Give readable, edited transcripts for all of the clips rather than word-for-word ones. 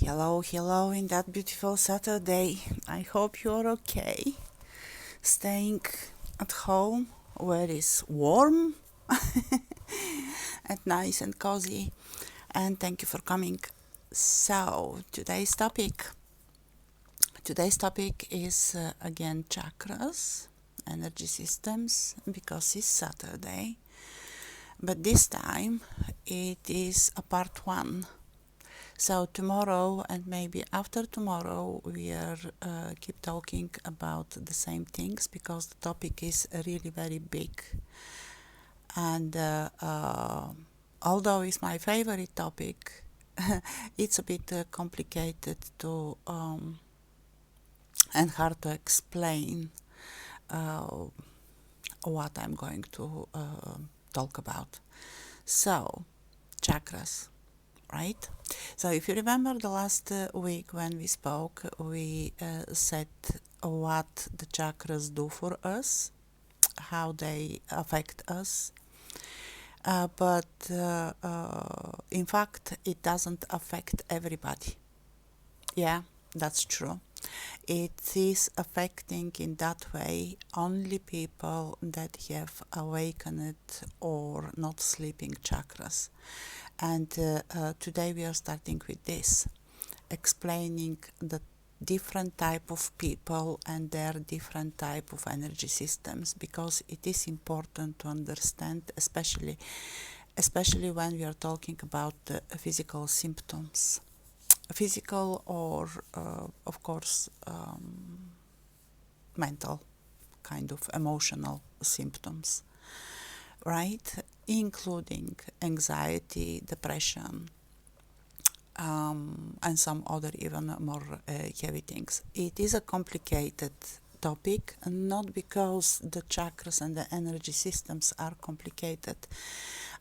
Hello, hello, in that beautiful Saturday. I hope you're okay. Staying at home where it's warm and nice and cozy. And thank you for coming. So, today's topic is again chakras, energy systems, because it's Saturday. But this time it is a part one. So tomorrow and maybe after tomorrow we are keep talking about the same things because the topic is really very big, and although it's my favorite topic, it's a bit complicated to and hard to explain uh, what I'm going to talk about. So chakras, right? So if you remember the last week when we spoke, we said what the chakras do for us, how they affect us, but in fact it doesn't affect everybody. Yeah, that's true. It is affecting in that way only people that have awakened or not sleeping chakras. And today we are starting with this, explaining the different type of people and their different type of energy systems, because it is important to understand, especially when we are talking about the physical symptoms, physical or of course mental, kind of emotional symptoms, right? Including anxiety, depression, and some other even more heavy things. It is a complicated topic, not because the chakras and the energy systems are complicated.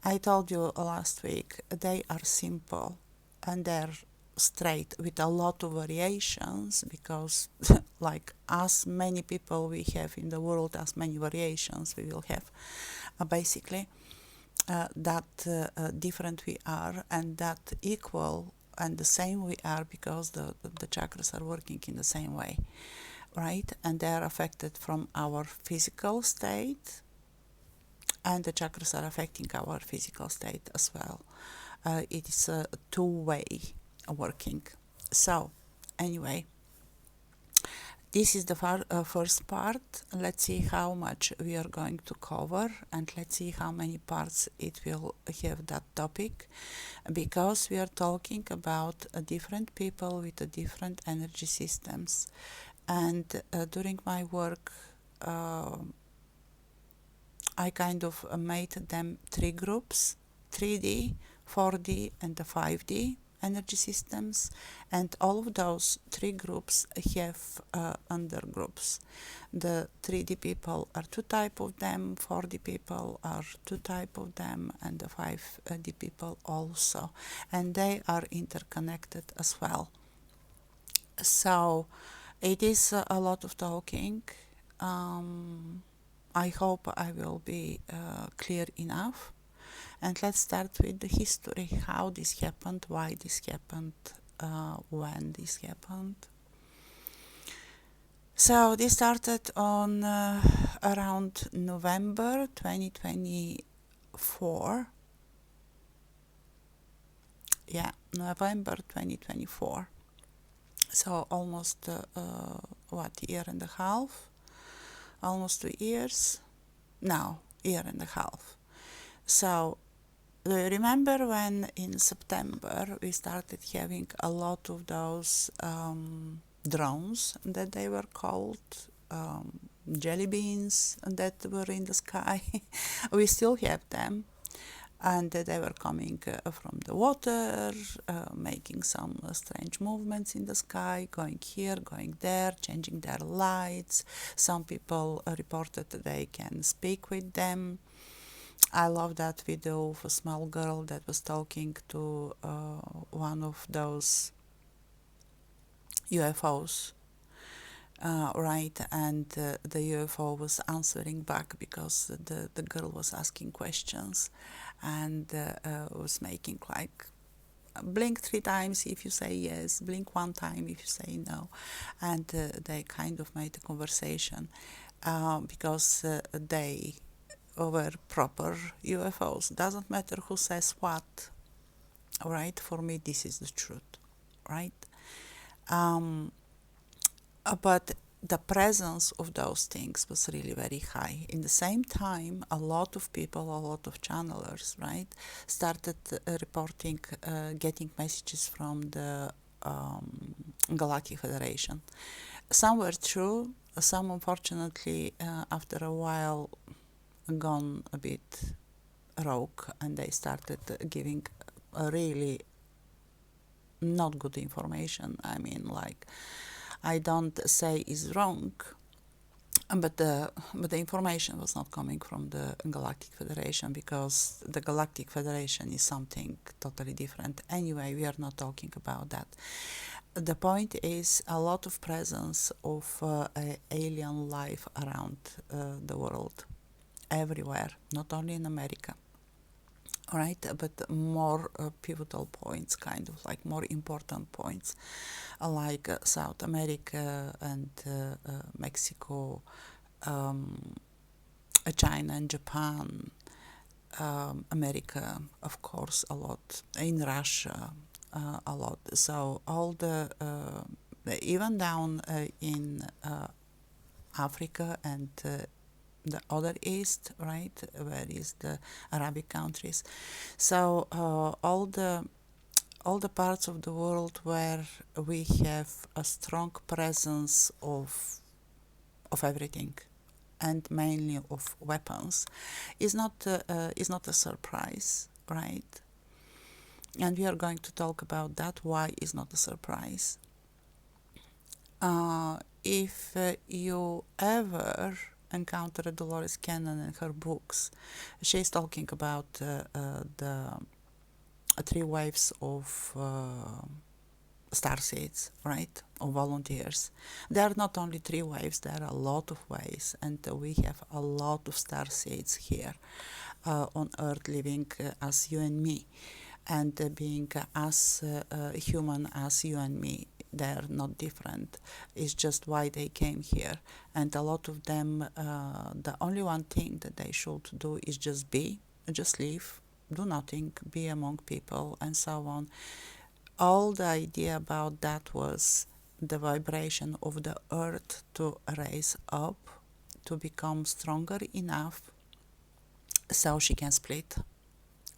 I told you last week they are simple and they're straight with a lot of variations, because like as many people we have in the world, as many variations we will have, basically that different we are and that equal and the same we are, because the chakras are working in the same way, right? And they are affected from our physical state, and the chakras are affecting our physical state as well. It is a two-way working. So anyway, this is the first part. Let's see how much we are going to cover, and let's see how many parts it will have, that topic, because we are talking about different people with different energy systems. And during my work, I kind of made them three groups: 3D, 4D, and the 5D energy systems, and all of those three groups have undergroups. The 3D people are two type of them, 4D people are two type of them, and the 5D people also, and they are interconnected as well. So it is a lot of talking. I hope I will be clear enough. And let's start with the history, how this happened, why this happened, when this happened. So this started on around November 2024. Yeah, November 2024. So almost, year and a half? Almost 2 years? No, year and a half. So do you remember when in September we started having a lot of those drones that they were called, jelly beans that were in the sky? We still have them, and they were coming from the water, making some strange movements in the sky, going here, going there, changing their lights. Some people reported that they can speak with them. I love that video of a small girl that was talking to one of those UFOs, right? And the UFO was answering back, because the girl was asking questions and was making like blink 3 times if you say yes, blink 1 time if you say no. And they kind of made a conversation because they were proper UFOs. Doesn't matter who says what, right? For me, this is the truth, right? But the presence of those things was really very high. In the same time, a lot of people, a lot of channelers, right, started reporting, getting messages from the Galactic Federation. Some were true, some unfortunately, after a while, gone a bit rogue, and they started giving really not good information. I mean, like, I don't say is wrong, but the information was not coming from the Galactic Federation, because the Galactic Federation is something totally different. Anyway, we are not talking about that. The point is a lot of presence of alien life around the world, everywhere, not only in America. Right, but more pivotal points, kind of like more important points, like South America and Mexico, China and Japan, America, of course, a lot, in Russia, a lot. So all the even down in Africa and the other east, right, where is the Arabic countries. So all the parts of the world where we have a strong presence of everything, and mainly of weapons, is not a surprise, right? And we are going to talk about that. Why is not a surprise? If you ever encounter Dolores Cannon in her books, she's talking about the 3 waves of starseeds, right, of volunteers. There are not only 3 waves, there are a lot of waves, and we have a lot of starseeds here on Earth, living as you and me, and being as human as you and me. They're not different. It's just why they came here. And a lot of them, the only one thing that they should do is just be, just live, do nothing, be among people, and so on. All the idea about that was the vibration of the earth to raise up, to become stronger enough so she can split,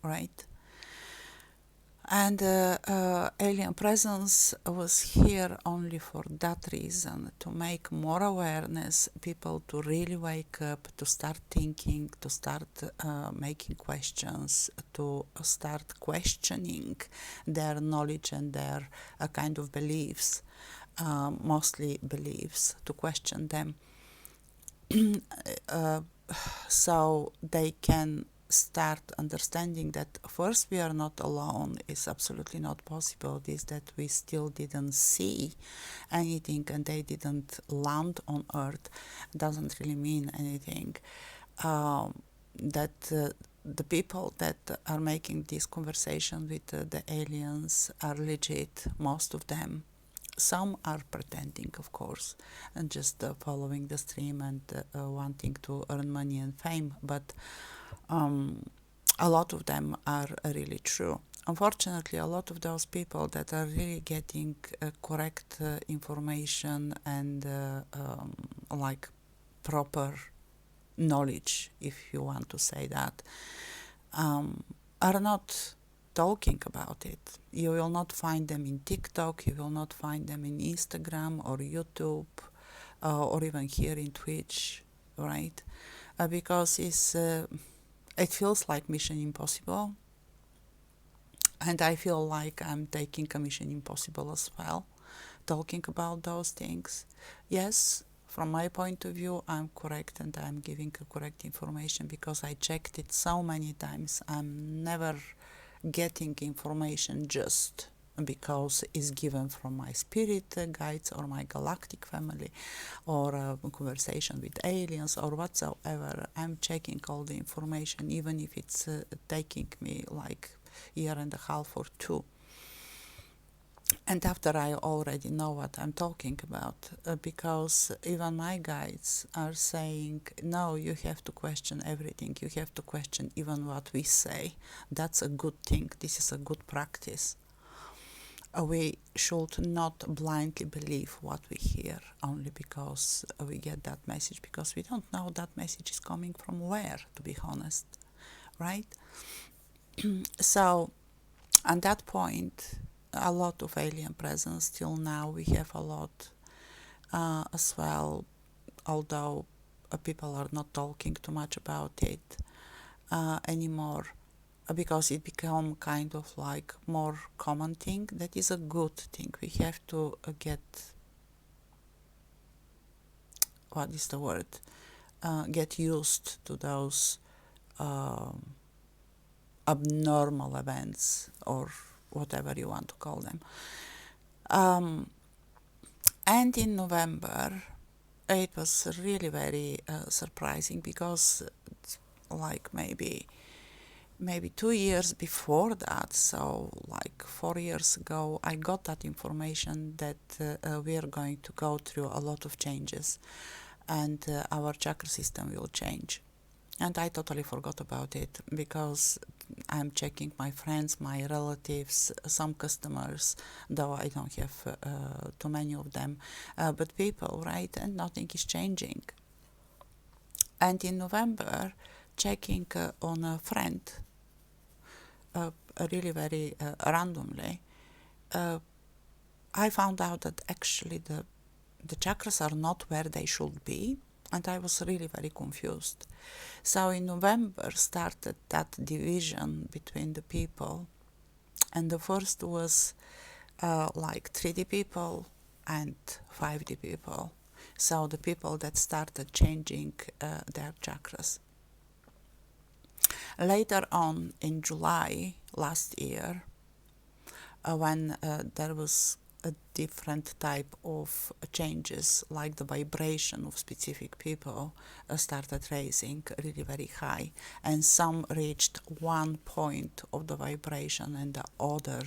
right? And alien presence was here only for that reason, to make more awareness, people to really wake up, to start thinking, to start making questions, to start questioning their knowledge and their kind of beliefs, mostly beliefs, to question them, so they can start understanding that first we are not alone. Is absolutely not possible. This that we still didn't see anything and they didn't land on Earth doesn't really mean anything. That the people that are making this conversation with the aliens are legit, most of them. Some are pretending, of course, and just following the stream and wanting to earn money and fame, but a lot of them are really true. Unfortunately, a lot of those people that are really getting correct information and like proper knowledge, if you want to say that, are not talking about it. You will not find them in TikTok, you will not find them in Instagram or YouTube or even here in Twitch, right? Because it feels like Mission Impossible, and I feel like I'm taking a Mission Impossible as well, talking about those things. Yes, from my point of view, I'm correct and I'm giving correct information because I checked it so many times. I'm never getting information just because it's given from my spirit guides or my galactic family or a conversation with aliens or whatsoever. I'm checking all the information, even if it's taking me like a year and a half or 2. And after I already know what I'm talking about, because even my guides are saying, no, you have to question everything. You have to question even what we say. That's a good thing. This is a good practice. We should not blindly believe what we hear only because we get that message, because we don't know that message is coming from where, to be honest, right? So, at that point, a lot of alien presence. Till now, we have a lot as well, although people are not talking too much about it anymore, because it become kind of like more common thing. That is a good thing. We have to get, what is the word, get used to those abnormal events, or whatever you want to call them. And in November, it was really very surprising, because like maybe 2 years before that, so like 4 years ago, I got that information that we are going to go through a lot of changes, and our chakra system will change. And I totally forgot about it, because I'm checking my friends, my relatives, some customers, though I don't have too many of them, but people, right? And nothing is changing. And in November, checking on a friend, really very randomly, I found out that actually the chakras are not where they should be, and I was really very confused. So in November started that division between the people, and the first was like 3D people and 5D people. So the people that started changing their chakras. Later on in July last year, when there was a different type of changes, like the vibration of specific people started raising really very high, and some reached one point of the vibration, and the other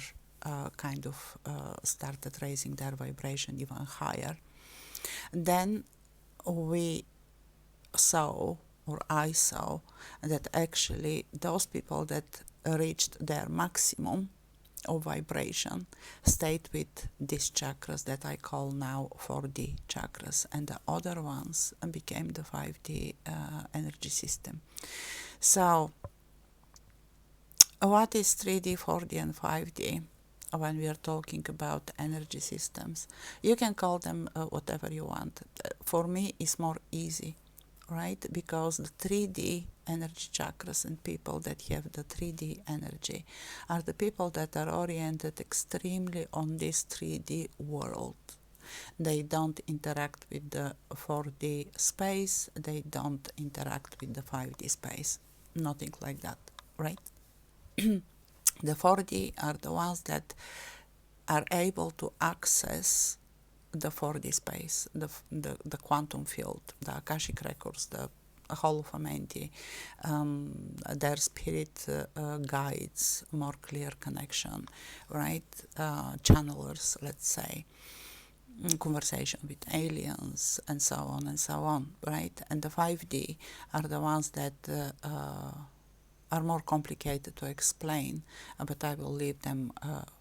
kind of started raising their vibration even higher. Then we saw, or I saw, that actually those people that reached their maximum of vibration stayed with these chakras that I call now 4D chakras, and the other ones became the 5D energy system. So what is 3D, 4D and 5D? When we are talking about energy systems, you can call them whatever you want. For me, it's more easy, right? Because the 3D energy chakras and people that have the 3D energy are the people that are oriented extremely on this 3D world. They don't interact with the 4D space, they don't interact with the 5D space, nothing like that, right? The 4D are the ones that are able to access the 4D space, the quantum field, the Akashic records, the Hall of Amenti, their spirit guides, more clear connection, right? Channelers, let's say, conversation with aliens, and so on, right? And the 5D are the ones that are more complicated to explain, but I will leave them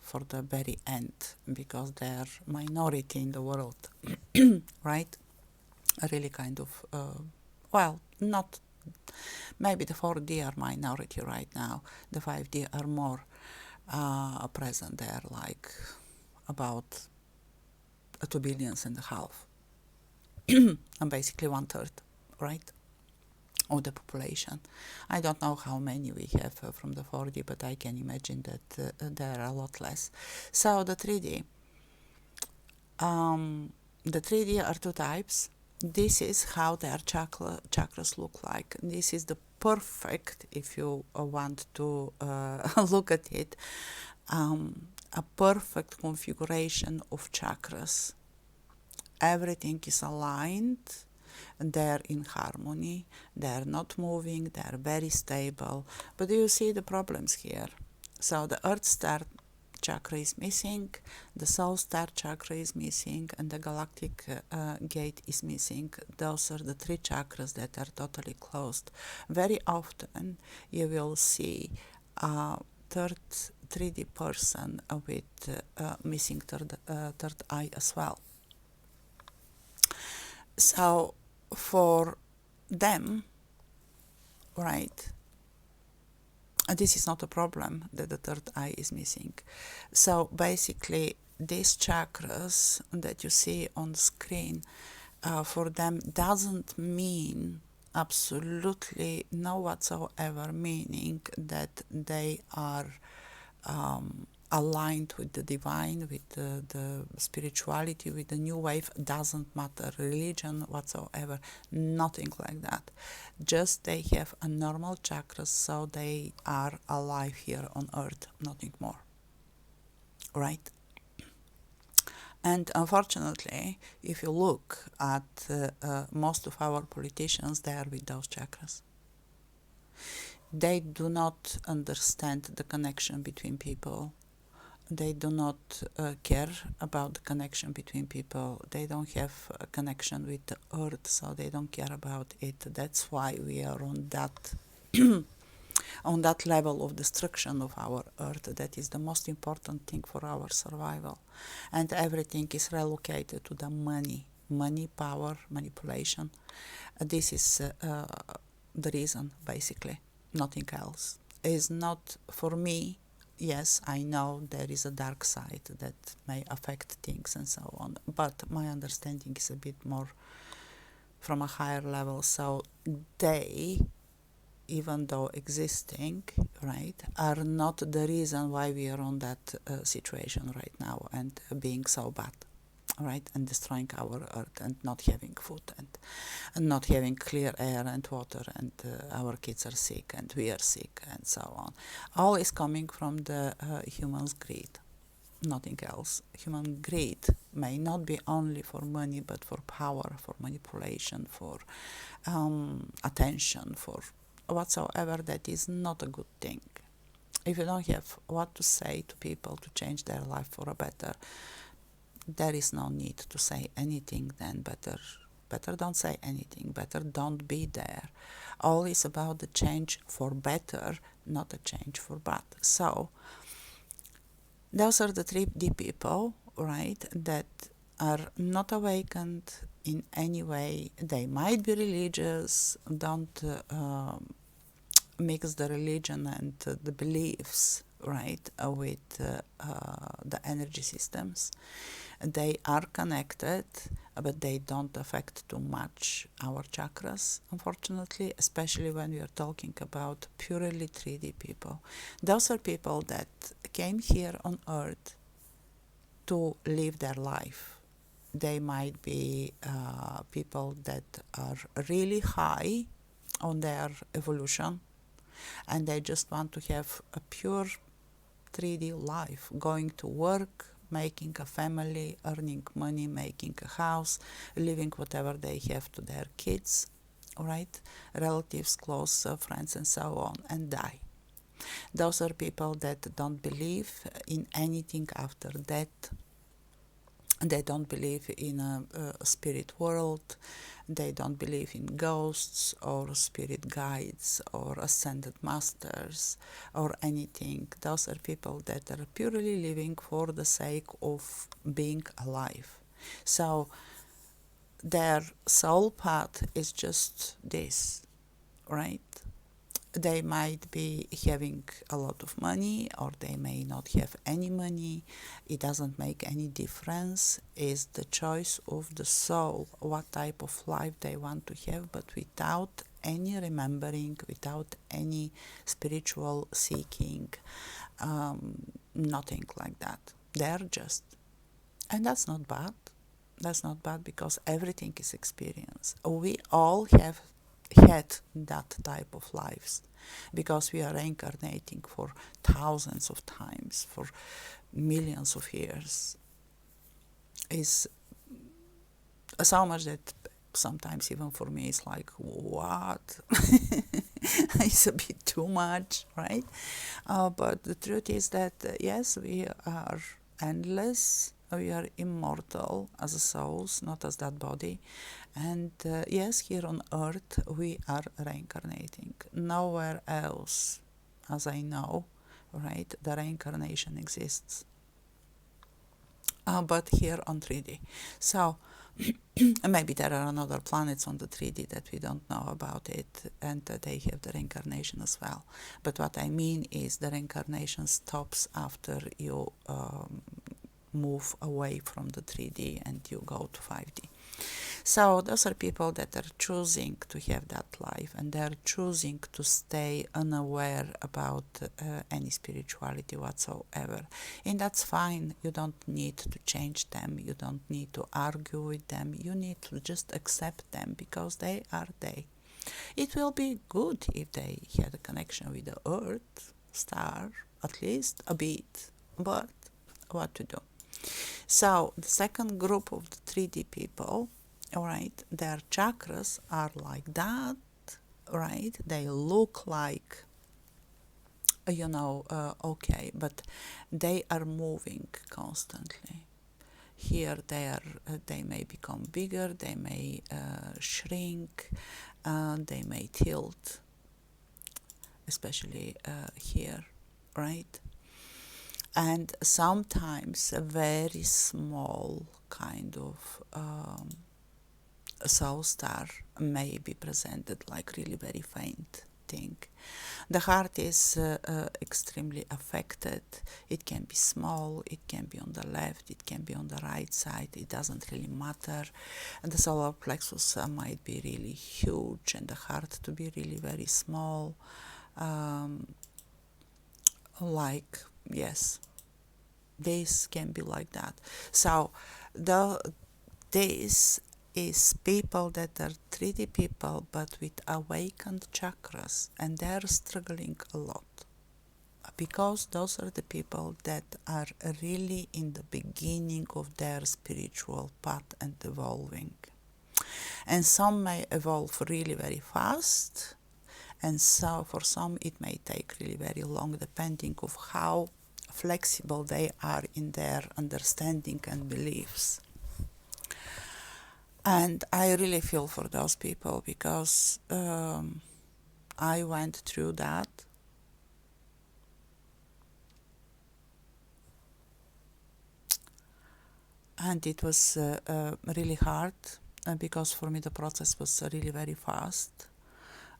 for the very end, because they're minority in the world, right? Really kind of, well, not, maybe the 4D are minority right now, the 5D are more present there, like about 2.5 billion, and basically 1/3, right? Of the population. I don't know how many we have from the 4D, but I can imagine that there are a lot less. So the 3D. The 3D are two types. This is how their chakras look like. This is the perfect, if you want to look at it, a perfect configuration of chakras. Everything is aligned, they're in harmony, they're not moving, they're very stable. But you see the problems here. So the Earth star chakra is missing, the soul star chakra is missing, and the galactic gate is missing. Those are the three chakras that are totally closed. Very often you will see a third 3D person with missing third eye as well. So for them, right, this is not a problem that the third eye is missing. So basically, these chakras that you see on the screen, for them doesn't mean absolutely no whatsoever meaning that they are aligned with the divine, with the spirituality, with the new wave. Doesn't matter religion whatsoever, nothing like that. Just they have a normal chakras, so they are alive here on earth, nothing more, right? And unfortunately, if you look at most of our politicians, they are with those chakras. They do not understand the connection between people. They do not care about the connection between people. They don't have a connection with the earth, so they don't care about it. That's why we are on that on that level of destruction of our earth. That is the most important thing for our survival. And everything is relocated to the money, power, manipulation. This is the reason, basically. Nothing else. Is not for me. Yes, I know there is a dark side that may affect things and so on, but my understanding is a bit more from a higher level. So they, even though existing, right, are not the reason why we are on that situation right now and being so bad, right, and destroying our earth and not having food and not having clear air and water, and our kids are sick and we are sick and so on. All is coming from the human's greed, nothing else. Human greed may not be only for money, but for power, for manipulation, for attention, for whatsoever. That is not a good thing. If you don't have what to say to people to change their life for a better, there is no need to say anything. Then better don't say anything, better don't be there. All is about the change for better, not a change for bad. So those are the 3D people, right, that are not awakened in any way. They might be religious. Don't mix the religion and the beliefs, right, with the energy systems. They are connected, but they don't affect too much our chakras, unfortunately, especially when we are talking about purely 3D people. Those are people that came here on earth to live their life. They might be people that are really high on their evolution, and they just want to have a pure 3D life, going to work, making a family, earning money, making a house, leaving whatever they have to their kids, right, relatives, close friends, and so on, and die. Those are people that don't believe in anything after death. They don't believe in a spirit world. They don't believe in ghosts or spirit guides or ascended masters or anything. Those are people that are purely living for the sake of being alive. So their soul path is just this, right? They might be having a lot of money, or they may not have any money. It doesn't make any difference. It's the choice of the soul what type of life they want to have, but without any remembering, without any spiritual seeking, nothing like that. They're just, and that's not bad. That's not bad, because everything is experience. We all have had that type of lives, because we are reincarnating for thousands of times, for millions of years. Is so much that sometimes even for me it's like, what? it's a bit too much, right? But the truth is that, yes, we are endless, we are immortal as souls, not as that body. And yes, here on earth we are reincarnating. Nowhere else, as I know, right, the reincarnation exists. But here on 3D. So maybe there are another planets on the 3D that we don't know about it, and they have the reincarnation as well. But what I mean is the reincarnation stops after you move away from the 3D and you go to 5D. So those are people that are choosing to have that life, and they're choosing to stay unaware about any spirituality whatsoever. And that's fine. You don't need to change them. You don't need to argue with them. You need to just accept them because they are they. It will be good if they had a connection with the earth, star, at least a bit, but what to do? So the second group of the 3D people, all right, their chakras are like that, right? They look like, okay, but they are moving constantly. Here they may become bigger, they may shrink, they may tilt, especially here, right? And sometimes a very small kind of soul star may be presented like really very faint thing. The heart is extremely affected. It can be small, it can be on the left, it can be on the right side, it doesn't really matter. And the solar plexus might be really huge and the heart to be really very small. Yes, this can be like that. So this is people that are 3D people but with awakened chakras, and they're struggling a lot because those are the people that are really in the beginning of their spiritual path and evolving. And some may evolve really very fast, and so for some it may take really very long, depending of how flexible they are in their understanding and beliefs. And I really feel for those people because I went through that. And it was really hard because for me the process was really very fast.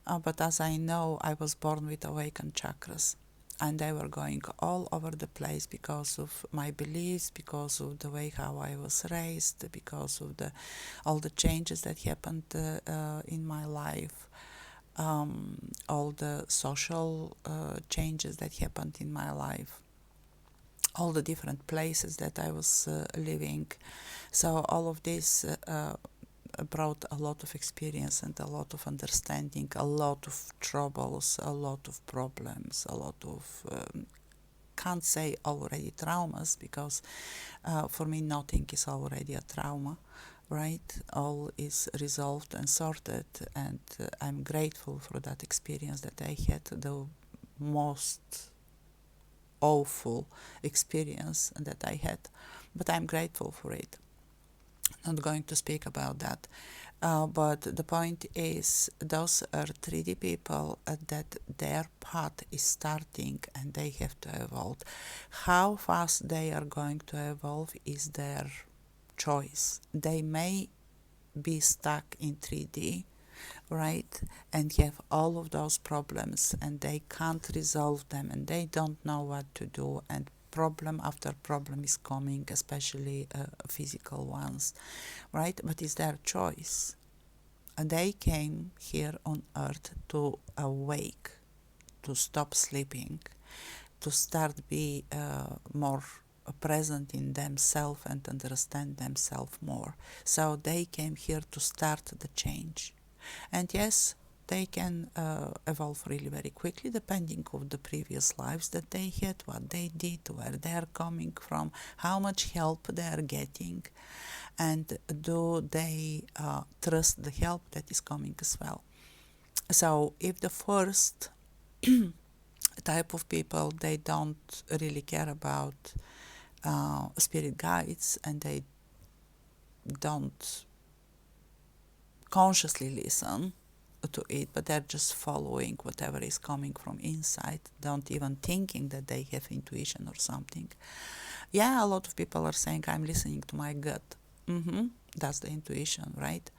But as I know, I was born with awakened chakras. And they were going all over the place because of my beliefs, because of the way how I was raised, because of all the changes that happened in my life, all the social changes that happened in my life, all the different places that I was living. So all of this brought a lot of experience and a lot of understanding, a lot of troubles, a lot of problems, a lot of, can't say already traumas, because for me nothing is already a trauma, right? All is resolved and sorted, and I'm grateful for that experience that I had, the most awful experience that I had, but I'm grateful for it. Not going to speak about that, but the point is those are 3D people that their path is starting and they have to evolve. How fast they are going to evolve is their choice. They may be stuck in 3D, right, and have all of those problems and they can't resolve them and they don't know what to do, and problem after problem is coming, especially physical ones, right? But it's their choice. And they came here on earth to awake, to stop sleeping, to start be more present in themselves and understand themselves more. So they came here to start the change. And yes, they can evolve really very quickly depending on the previous lives that they had, what they did, where they are coming from, how much help they are getting, and do they trust the help that is coming as well. So if the first type of people, they don't really care about spirit guides, and they don't consciously listen to it, but they're just following whatever is coming from inside, don't even thinking that they have intuition or something. Yeah, a lot of people are saying, I'm listening to my gut. That's the intuition, right?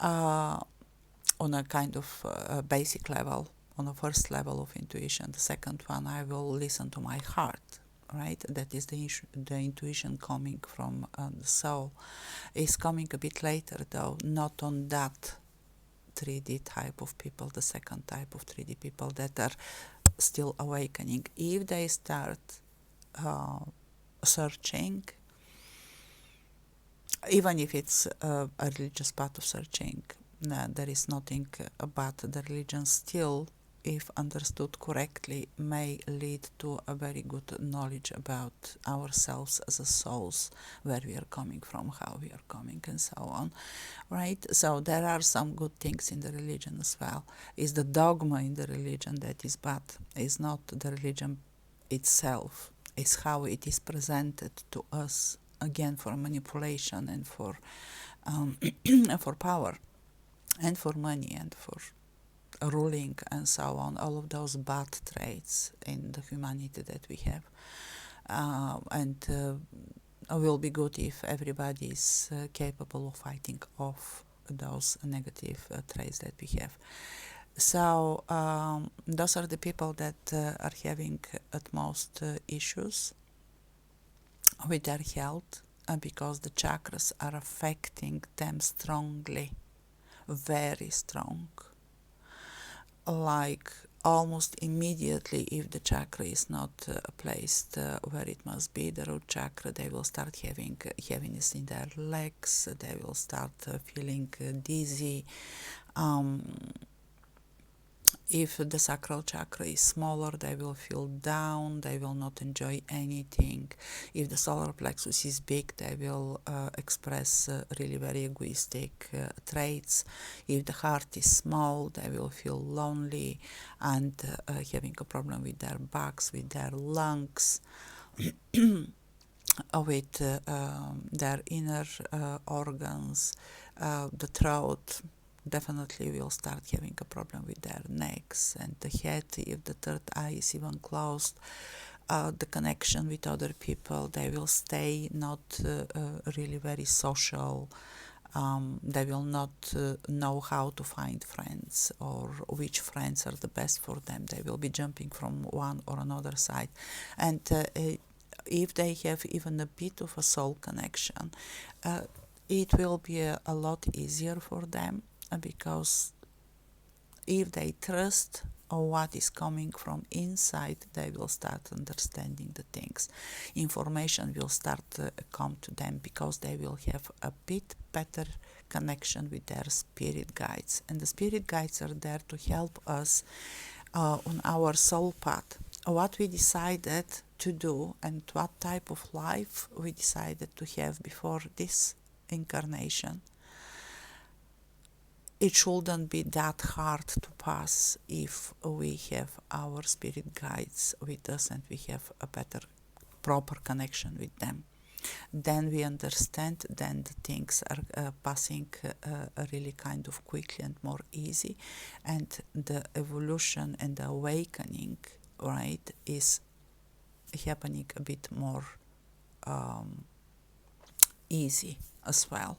On a kind of basic level, on a first level of intuition. The second one, I will listen to my heart, right? That is the intuition coming from the soul. Is coming a bit later, though, not on that 3D type of people, the second type of 3D people that are still awakening. If they start searching, even if it's a religious path of searching, there is nothing but the religion still, if understood correctly, may lead to a very good knowledge about ourselves as a souls, where we are coming from, how we are coming, and so on, right? So there are some good things in the religion as well. Is the dogma in the religion that is bad? Is not the religion itself, is how it is presented to us, again for manipulation and for and for power and for money and for ruling and so on, all of those bad traits in the humanity that we have. And will be good if everybody is capable of fighting off those negative traits that we have. So those are the people that are having at most issues with their health, because the chakras are affecting them strongly, very strong. Like almost immediately, if the chakra is not placed where it must be, the root chakra, they will start having heaviness in their legs, they will start feeling dizzy. If the sacral chakra is smaller, they will feel down, they will not enjoy anything. If the solar plexus is big, they will express really very egoistic traits. If the heart is small, they will feel lonely and having a problem with their backs, with their lungs, with their inner organs, the throat. Definitely will start having a problem with their necks and the head. If the third eye is even closed, the connection with other people, they will stay not really very social. They will not know how to find friends or which friends are the best for them. They will be jumping from one or another side. And if they have even a bit of a soul connection, it will be a lot easier for them, because if they trust what is coming from inside, they will start understanding the things. Information will start to come to them, because they will have a bit better connection with their spirit guides. And the spirit guides are there to help us on our soul path. What we decided to do and what type of life we decided to have before this incarnation, it shouldn't be that hard to pass if we have our spirit guides with us and we have a better, proper connection with them. Then we understand, then the things are passing really kind of quickly and more easy, and the evolution and the awakening, right, is happening a bit more easy as well,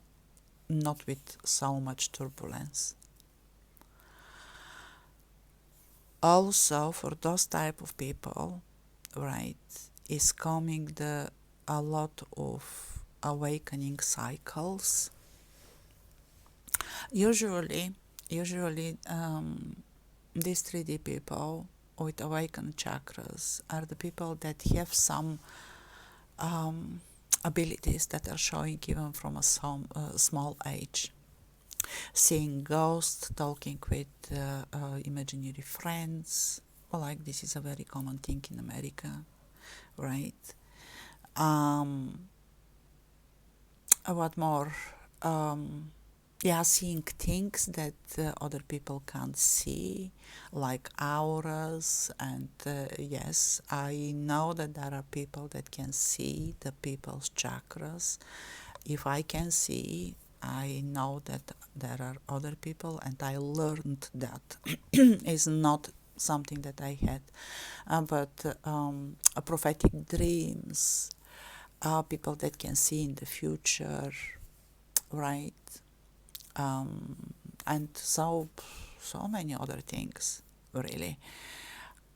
not with so much turbulence. Also, for those type of people, right, is coming a lot of awakening cycles. Usually, these 3D people with awakened chakras are the people that have some abilities that are showing even from a small age. Seeing ghosts, talking with imaginary friends, like this is a very common thing in America, right? What more? yeah, seeing things that other people can't see, like auras. And yes, I know that there are people that can see the people's chakras. If I can see, I know that there are other people, and I learned that. It's not something that I had, but prophetic dreams, people that can see in the future, right? um, and so many other things, really.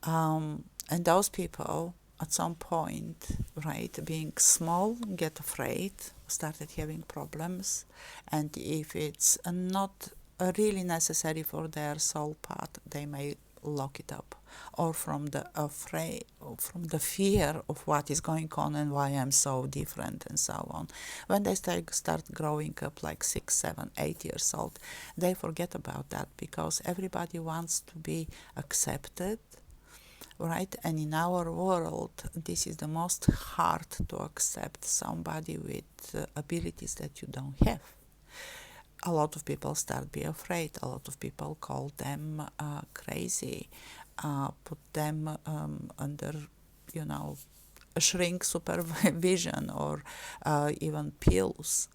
And those people at some point, right, being small, get afraid, started having problems, and if it's not really necessary for their soul path, they may lock it up, or from the fear of what is going on and why I'm so different and so on. When they start growing up like 6, 7, 8 years old, they forget about that, because everybody wants to be accepted, right? And in our world, this is the most hard to accept somebody with abilities that you don't have. A lot of people start be afraid. A lot of people call them crazy, put them under, a shrink supervision, or even pills,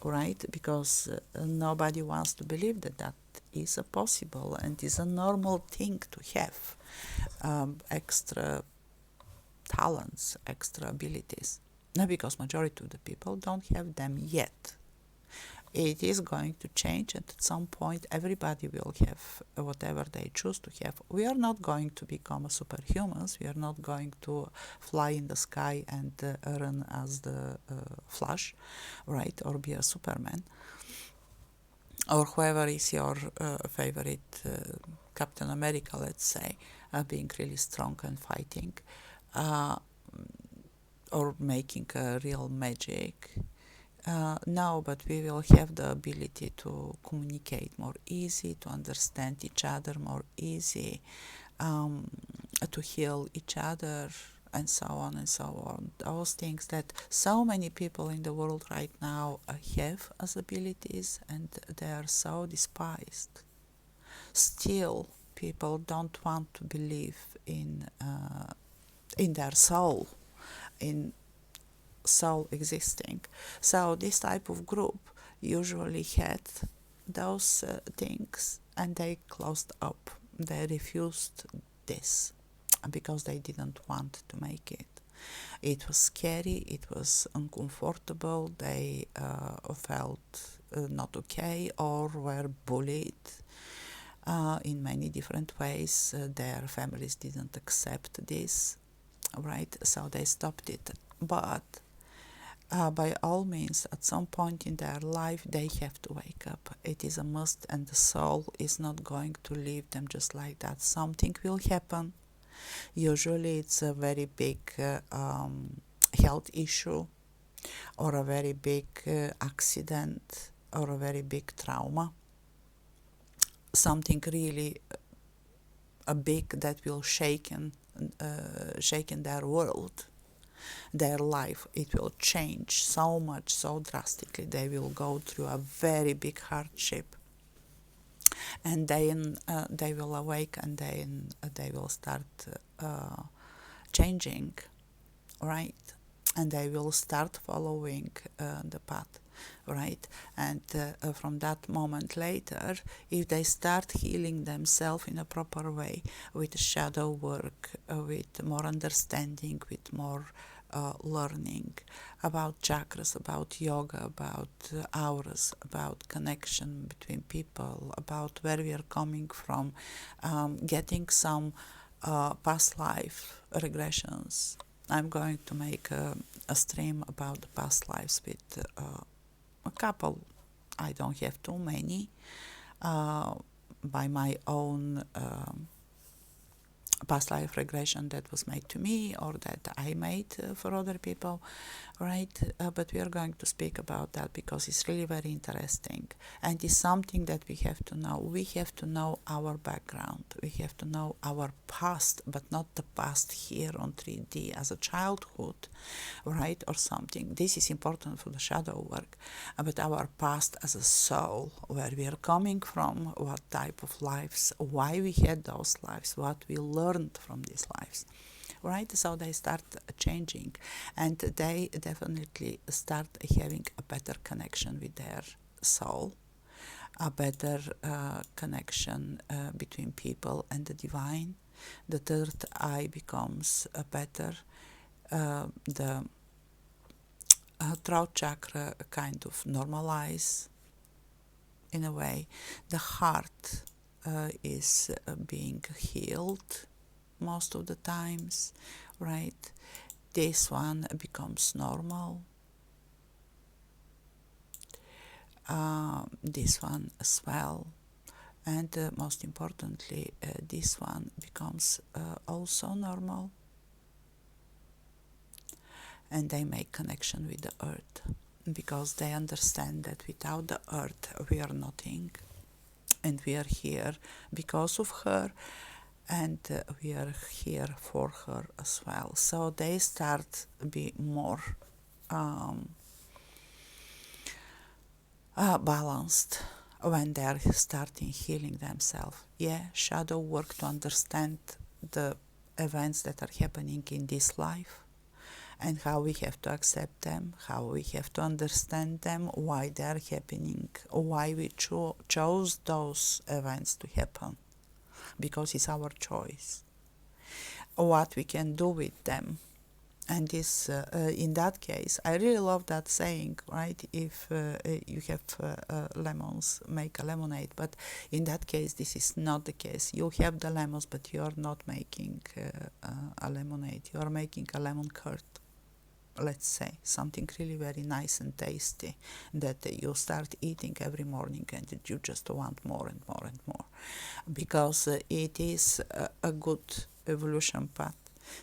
right? Because nobody wants to believe that that is a possible and is a normal thing to have, extra talents, extra abilities. Not because majority of the people don't have them yet. It is going to change, and at some point everybody will have whatever they choose to have. We are not going to become superhumans. We are not going to fly in the sky and run as the Flash, right, or be a Superman, or whoever is your favorite Captain America, let's say, being really strong and fighting, uh, or making a real magic. No, but we will have the ability to communicate more easy, to understand each other more easy, to heal each other, and so on and so on. Those things that so many people in the world right now have as abilities, and they are so despised. Still, people don't want to believe in their soul, in soul existing. So this type of group usually had those things, and they closed up. They refused this because they didn't want to make it. It was scary, it was uncomfortable, they felt not okay, or were bullied in many different ways. Their families didn't accept this, right? So they stopped it. But by all means, at some point in their life, they have to wake up. It is a must, and the soul is not going to leave them just like that. Something will happen. Usually, it's a very big health issue, or a very big accident, or a very big trauma. Something really big that will shaken their world, their life. It will change so much, so drastically. They will go through a very big hardship, and then they will awake, and then they will start changing, right? And they will start following the path, right? And from that moment later, if they start healing themselves in a proper way, with shadow work, with more understanding, with more learning about chakras, about yoga, about auras, about connection between people, about where we are coming from, getting some past life regressions. I'm going to make a stream about the past lives with a couple. I don't have too many by my own past life regression that was made to me, or that I made for other people. right? But we are going to speak about that because it's really very interesting, and it's something that we have to know. We have to know our background. We have to know our past, but not the past here on 3D as a childhood, right, or something. This is important for the shadow work, but our past as a soul, where we are coming from, what type of lives, why we had those lives, what we learned from these lives. Right, so they start changing, and they definitely start having a better connection with their soul, a better connection between people and the divine. The third eye becomes better. The throat chakra kind of normalize in a way. The heart is being healed most of the times, right? This one becomes normal. This one as well. And most importantly, this one becomes also normal. And they make connection with the earth because they understand that without the earth we are nothing, and we are here because of her, and we are here for her as well. So they start be more balanced when they are starting healing themselves. Yeah, shadow work to understand the events that are happening in this life and how we have to accept them, how we have to understand them, why they are happening, why we chose those events to happen, because it's our choice, what we can do with them. And this, in that case, I really love that saying, right? If you have lemons, make a lemonade. But in that case, this is not the case. You have the lemons, but you are not making a lemonade. You are making a lemon curd. Let's say something really very nice and tasty that you start eating every morning, and you just want more and more and more, because it is a good evolution path.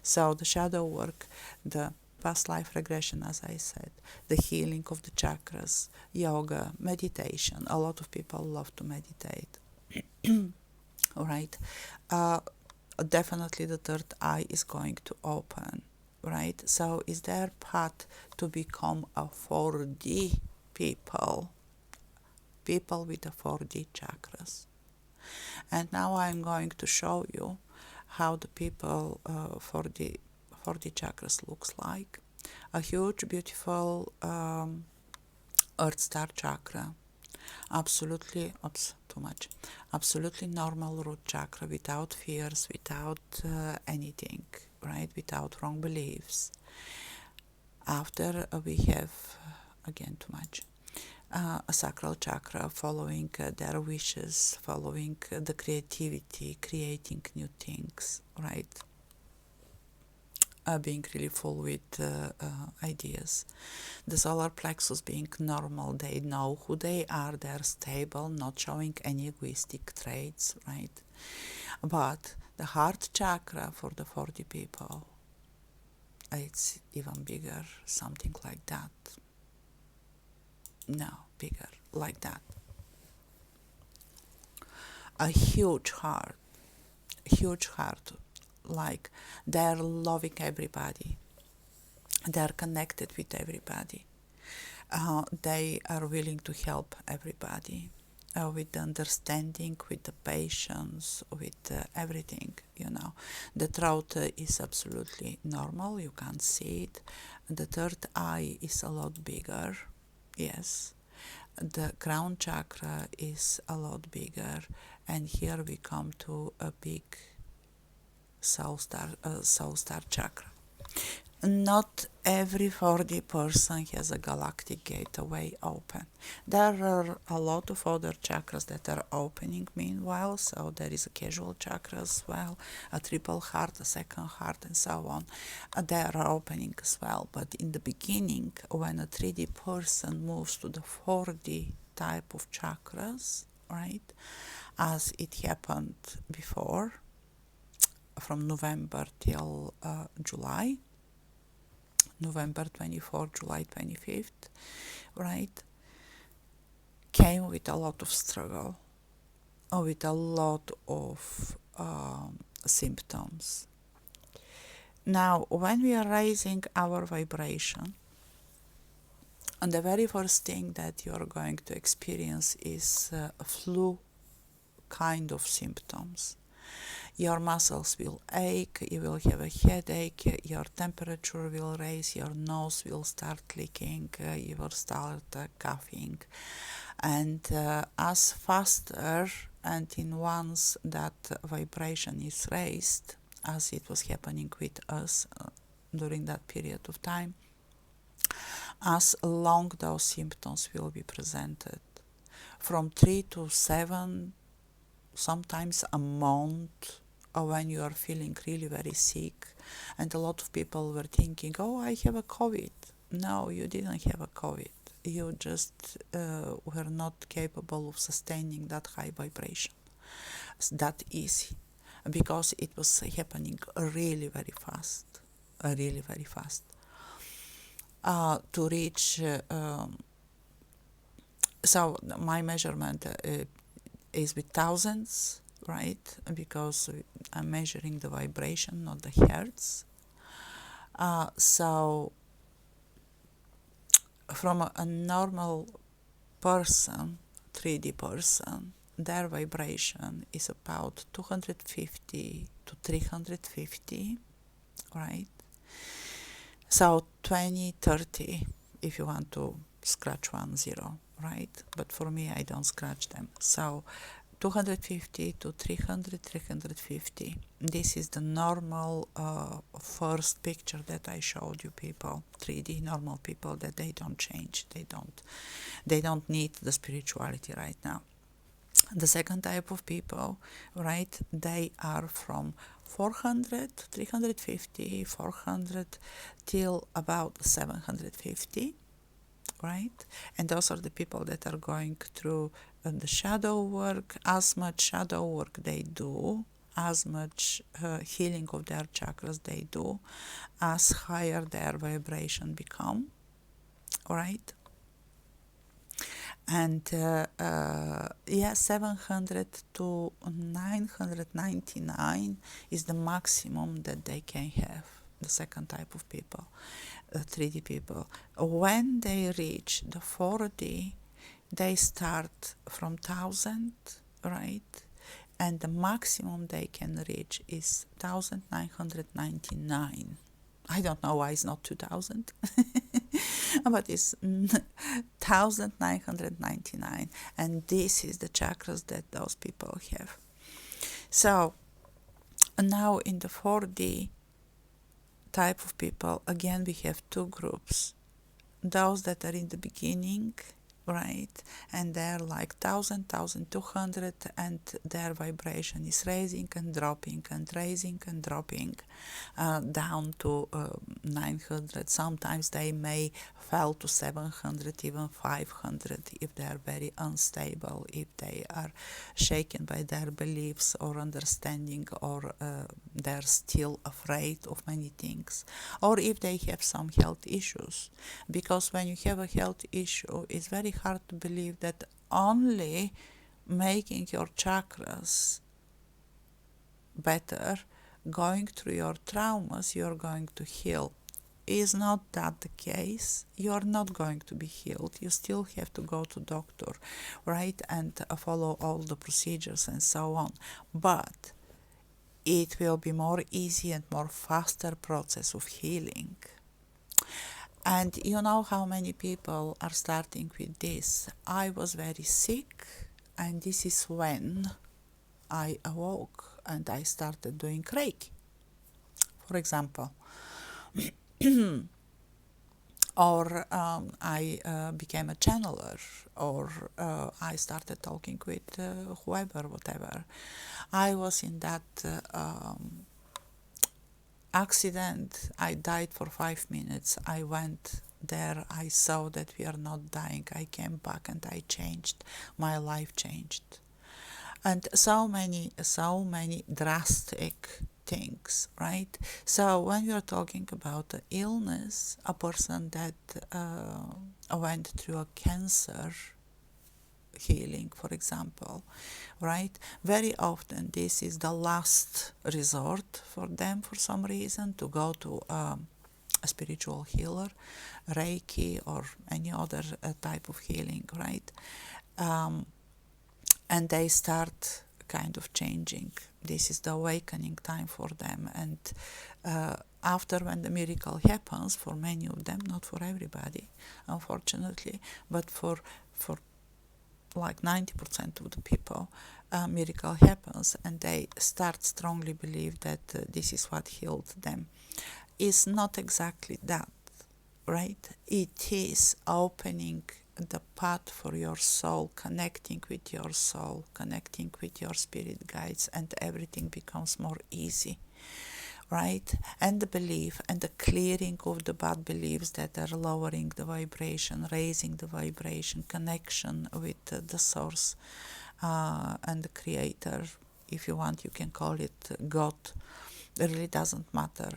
So the shadow work, the past life regression, as I said, the healing of the chakras, yoga, meditation. A lot of people love to meditate. All right. Definitely the third eye is going to open, right? So is their path to become a 4D people with the 4D chakras. And now I'm going to show you how the people for the chakras looks like. A huge, beautiful Earth Star chakra. Absolutely, too much. Absolutely normal root chakra, without fears, without anything, right? Without wrong beliefs. After we have, again, too much. A sacral chakra, following their wishes, following the creativity, creating new things, right? Being really full with ideas. The solar plexus being normal, they know who they are, they're stable, not showing any egoistic traits, right? But the heart chakra for the 40 people, it's even bigger, something like that. No, bigger, like that. A huge heart, like they're loving everybody, they're connected with everybody, they are willing to help everybody, with the understanding, with the patience, with everything, you know. The throat is absolutely normal, you can't see it. The third eye is a lot bigger, yes. The crown chakra is a lot bigger, and here we come to a big soul star chakra. Not every 40 person has a galactic gateway open. There are a lot of other chakras that are opening meanwhile, so there is a casual chakra as well, a triple heart, a second heart, and so on. They are opening as well, but in the beginning, when a 3D person moves to the 4D type of chakras, right, as it happened before, from November till July, November 24th, July 25th, right, came with a lot of struggle, with a lot of symptoms. Now, when we are raising our vibration, and the very first thing that you are going to experience is flu kind of symptoms. Your muscles will ache, you will have a headache, your temperature will raise, your nose will start leaking, you will start coughing. And as faster and in once that vibration is raised, as it was happening with us during that period of time, as long those symptoms will be presented. From 3 to 7, sometimes a month, or when you are feeling really very sick. And a lot of people were thinking, oh, I have a COVID. No, you didn't have a COVID. You just were not capable of sustaining that high vibration that easy, because it was happening really very fast, really very fast. To reach, so my measurement is with thousands, right? Because I'm measuring the vibration, not the hertz. So from a normal person, 3D person, their vibration is about 250 to 350, right? So 20, 30, if you want to scratch 1 0, right? But for me, I don't scratch them. So 250 to 300, 350. This is the normal first picture that I showed you people, 3D normal people, that they don't change. They don't need the spirituality right now. The second type of people, right, they are from 400, 350, 400 till about 750, right? And those are the people that are going through the shadow work. As much shadow work they do, as much healing of their chakras they do, as higher their vibration become, right? And 700 to 999 is the maximum that they can have, the second type of people, 3D people. When they reach the 4D, they start from 1000, right? And the maximum they can reach is 1999. I don't know why it's not 2000, but it's 1999. And this is the chakras that those people have. So now in the 4D type of people, again, we have two groups. Those that are in the beginning, right, and they're like 1000, 1200, and their vibration is raising and dropping and raising and dropping down to 900. Sometimes they may fall to 700, even 500, if they are very unstable, if they are shaken by their beliefs or understanding, or they're still afraid of many things, or if they have some health issues. Because when you have a health issue, it's very hard to believe that only making your chakras better, going through your traumas, you're going to heal. Is not that the case? You're not going to be healed. You still have to go to doctor, right, and follow all the procedures and so on. But it will be more easy and more faster process of healing. And you know how many people are starting with this. I was very sick, and this is when I awoke and I started doing Reiki, for example. Or I became a channeler, or I started talking with whoever, whatever. I was in that accident. I died for 5 minutes. I went there. I saw that we are not dying. I came back and I changed. My life changed. And so many drastic things, right? So when we are talking about the illness, a person that went through a cancer healing, for example, right? Very often this is the last resort for them for some reason to go to a spiritual healer, Reiki, or any other type of healing, right? And they start kind of changing. This is the awakening time for them. And after when the miracle happens, for many of them, not for everybody, unfortunately, but for like 90% of the people, miracle happens and they start strongly believe that this is what healed them. It's not exactly that, right? It is opening the path for your soul, connecting with your soul, connecting with your spirit guides, and everything becomes more easy, right? And the belief and the clearing of the bad beliefs that are lowering the vibration, raising the vibration, connection with the source and the creator. If you want, you can call it God. It really doesn't matter.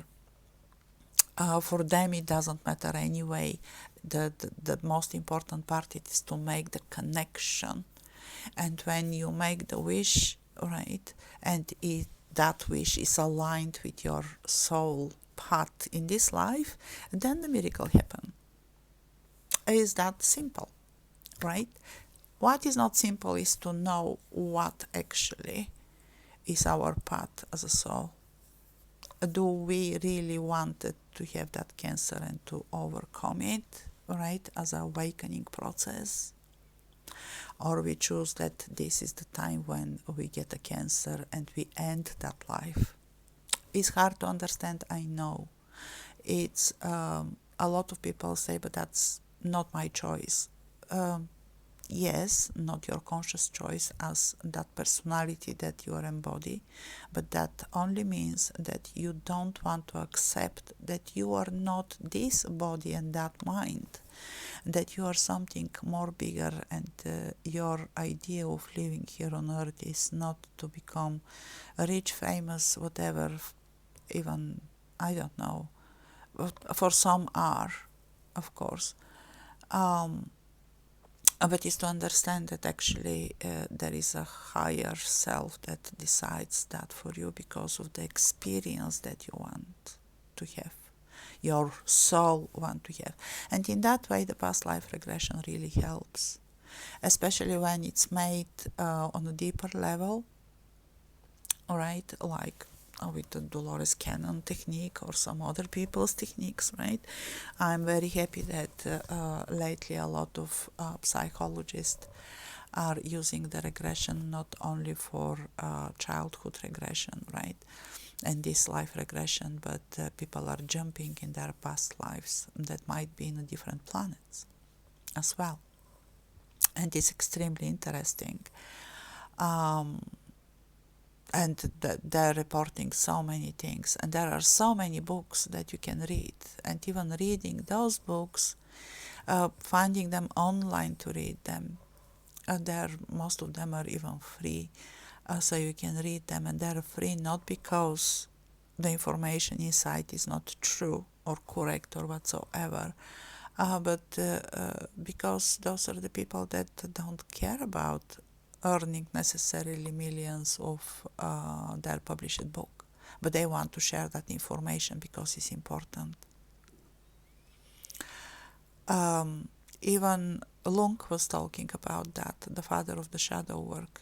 For them, it doesn't matter anyway. The most important part is to make the connection. And when you make the wish, right, and that wish is aligned with your soul path in this life, then the miracle happens. Is that simple, right? What is not simple is to know what actually is our path as a soul. Do we really want to have that cancer and to overcome it, right, as an awakening process? Or we choose that this is the time when we get a cancer and we end that life. It's hard to understand, I know. It's a lot of people say, but that's not my choice. Yes, not your conscious choice as that personality that you embody, but that only means that you don't want to accept that you are not this body and that mind, that you are something more bigger, and your idea of living here on earth is not to become rich, famous, whatever, even, I don't know, for some are, of course. But is to understand that actually there is a higher self that decides that for you because of the experience that you want to have, your soul want to have. And in that way, the past life regression really helps, especially when it's made on a deeper level, all right, like with the Dolores Cannon technique or some other people's techniques, right? I'm very happy that lately a lot of psychologists are using the regression not only for childhood regression, right, and this life regression, but people are jumping in their past lives that might be in different planets as well. And it's extremely interesting. And they're reporting so many things, and there are so many books that you can read, and even reading those books, finding them online to read them, most of them are even free, so you can read them, and they're free not because the information inside is not true or correct or whatsoever, but because those are the people that don't care about earning necessarily millions of their published book, but they want to share that information because it's important. Even Lung was talking about that, the father of the shadow work.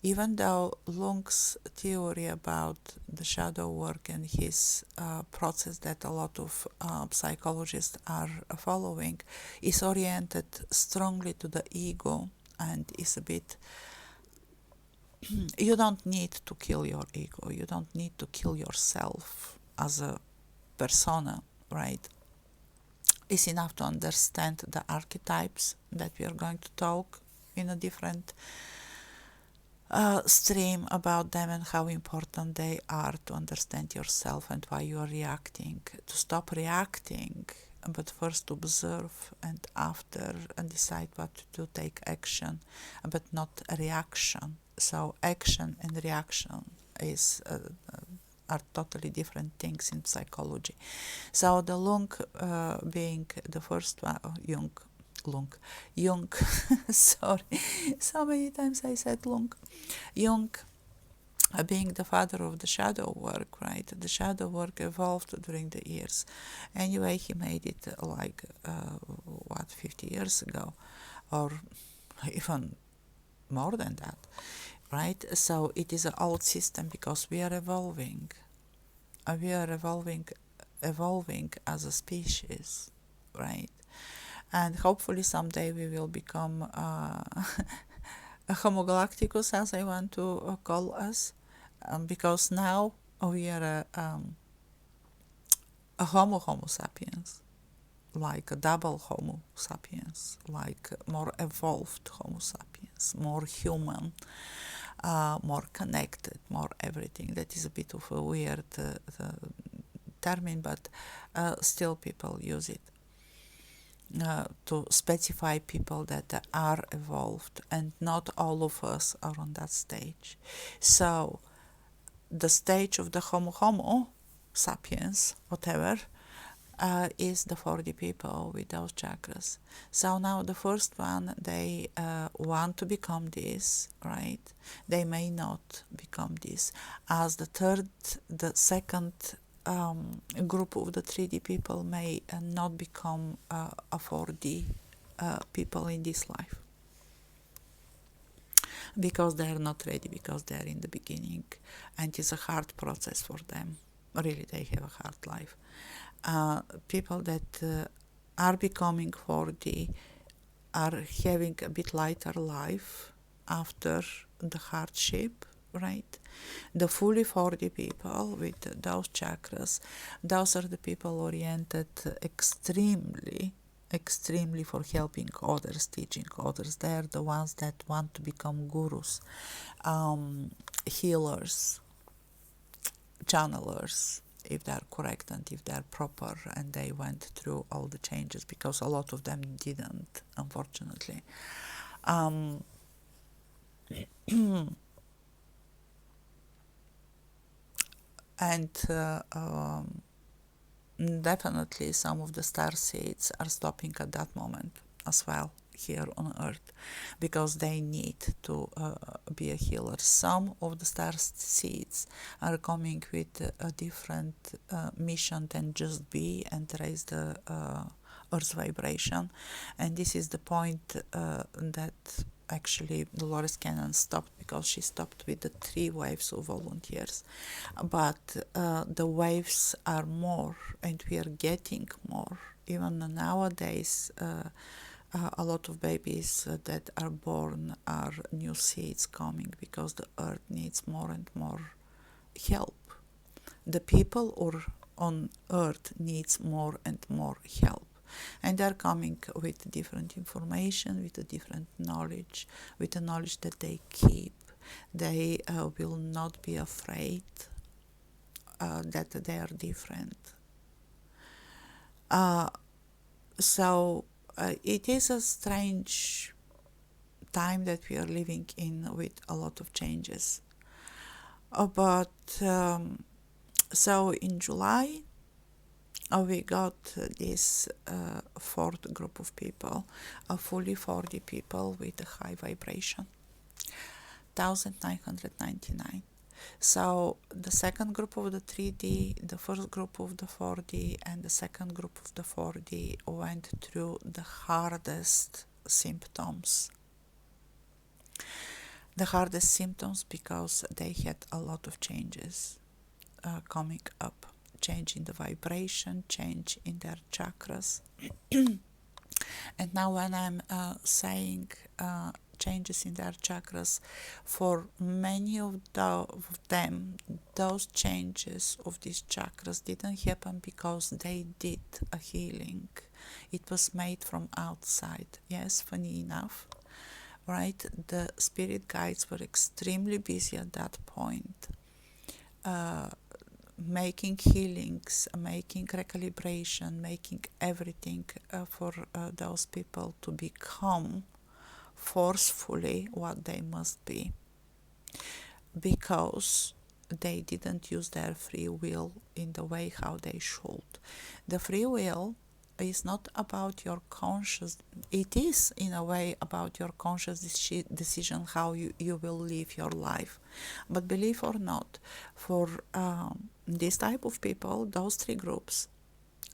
Even though Lung's theory about the shadow work and his process that a lot of psychologists are following is oriented strongly to the ego, and is a bit, you don't need to kill your ego, you don't need to kill yourself as a persona, right? It's enough to understand the archetypes that we are going to talk in a different stream about them and how important they are to understand yourself and why you are reacting. To stop reacting, but first to observe, and after and decide what to do, take action, but not a reaction. So action and reaction is are totally different things in psychology. So the lung being the first one, Jung, sorry, so many times I said lung. Jung being the father of the shadow work, right? The shadow work evolved during the years. Anyway, he made it 50 years ago, or even more than that, right? So it is an old system because we are evolving. We are evolving as a species, right? And hopefully someday we will become a Homo galacticus, as I want to call us, because now we are a Homo sapiens, like a double Homo sapiens, like more evolved Homo sapiens, more human, more connected, more everything. That is a bit of a weird term, but still people use it to specify people that are evolved, and not all of us are on that stage. So the stage of the Homo sapiens, whatever, is the 40 people with those chakras. So now the first one, they want to become this, right? They may not become this. As the second group of the 3D people may not become a 4D people in this life, because they are not ready, because they are in the beginning, and it's a hard process for them. Really, they have a hard life. People that are becoming 4D are having a bit lighter life after the hardship, right? The fully 4D people with those chakras, those are the people oriented extremely for helping others, teaching others. They are the ones that want to become gurus, healers, channelers, if they're correct and if they're proper, and they went through all the changes, because a lot of them didn't, unfortunately. And definitely some of the star seeds are stopping at that moment as well here on Earth, because they need to be a healer. Some of the star seeds are coming with a different mission than just be and raise the Earth's vibration, and this is the point that actually Dolores Cannon stopped, because she stopped with the 3 waves of volunteers. But the waves are more, and we are getting more. Even nowadays, a lot of babies that are born are new seeds coming, because the earth needs more and more help. The people on earth needs more and more help. And they're coming with different information, with a different knowledge, with the knowledge that they keep. They will not be afraid that they are different. So it is a strange time that we are living in, with a lot of changes. But so in July, we got this 4th group of people, fully 40 people with a high vibration, 1999. So the second group of the 3D, the first group of the 4D, and the second group of the 4D went through the hardest symptoms. The hardest symptoms because they had a lot of changes coming up. Change in the vibration, change in their chakras. And now when I'm saying changes in their chakras, for many of them, those changes of these chakras didn't happen because they did a healing. It was made from outside. Yes, funny enough, right? The spirit guides were extremely busy at that point, making healings, making recalibration, making everything for those people to become forcefully what they must be. Because they didn't use their free will in the way how they should. The free will is not about your conscious, it is in a way about your conscious decision how you will live your life. But believe or not, for this type of people, those three groups,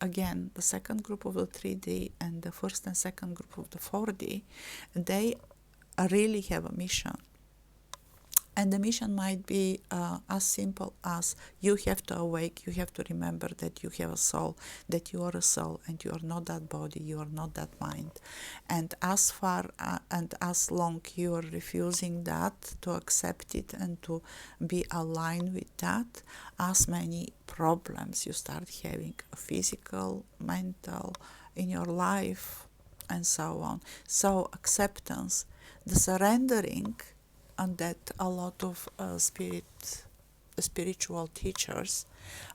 again, the second group of the 3D and the first and second group of the 4D, they really have a mission. And the mission might be as simple as you have to awake, you have to remember that you have a soul, that you are a soul, and you are not that body, you are not that mind. And as far and as long you are refusing that, to accept it and to be aligned with that, as many problems you start having, physical, mental, in your life, and so on. So acceptance, the surrendering, and that a lot of spiritual teachers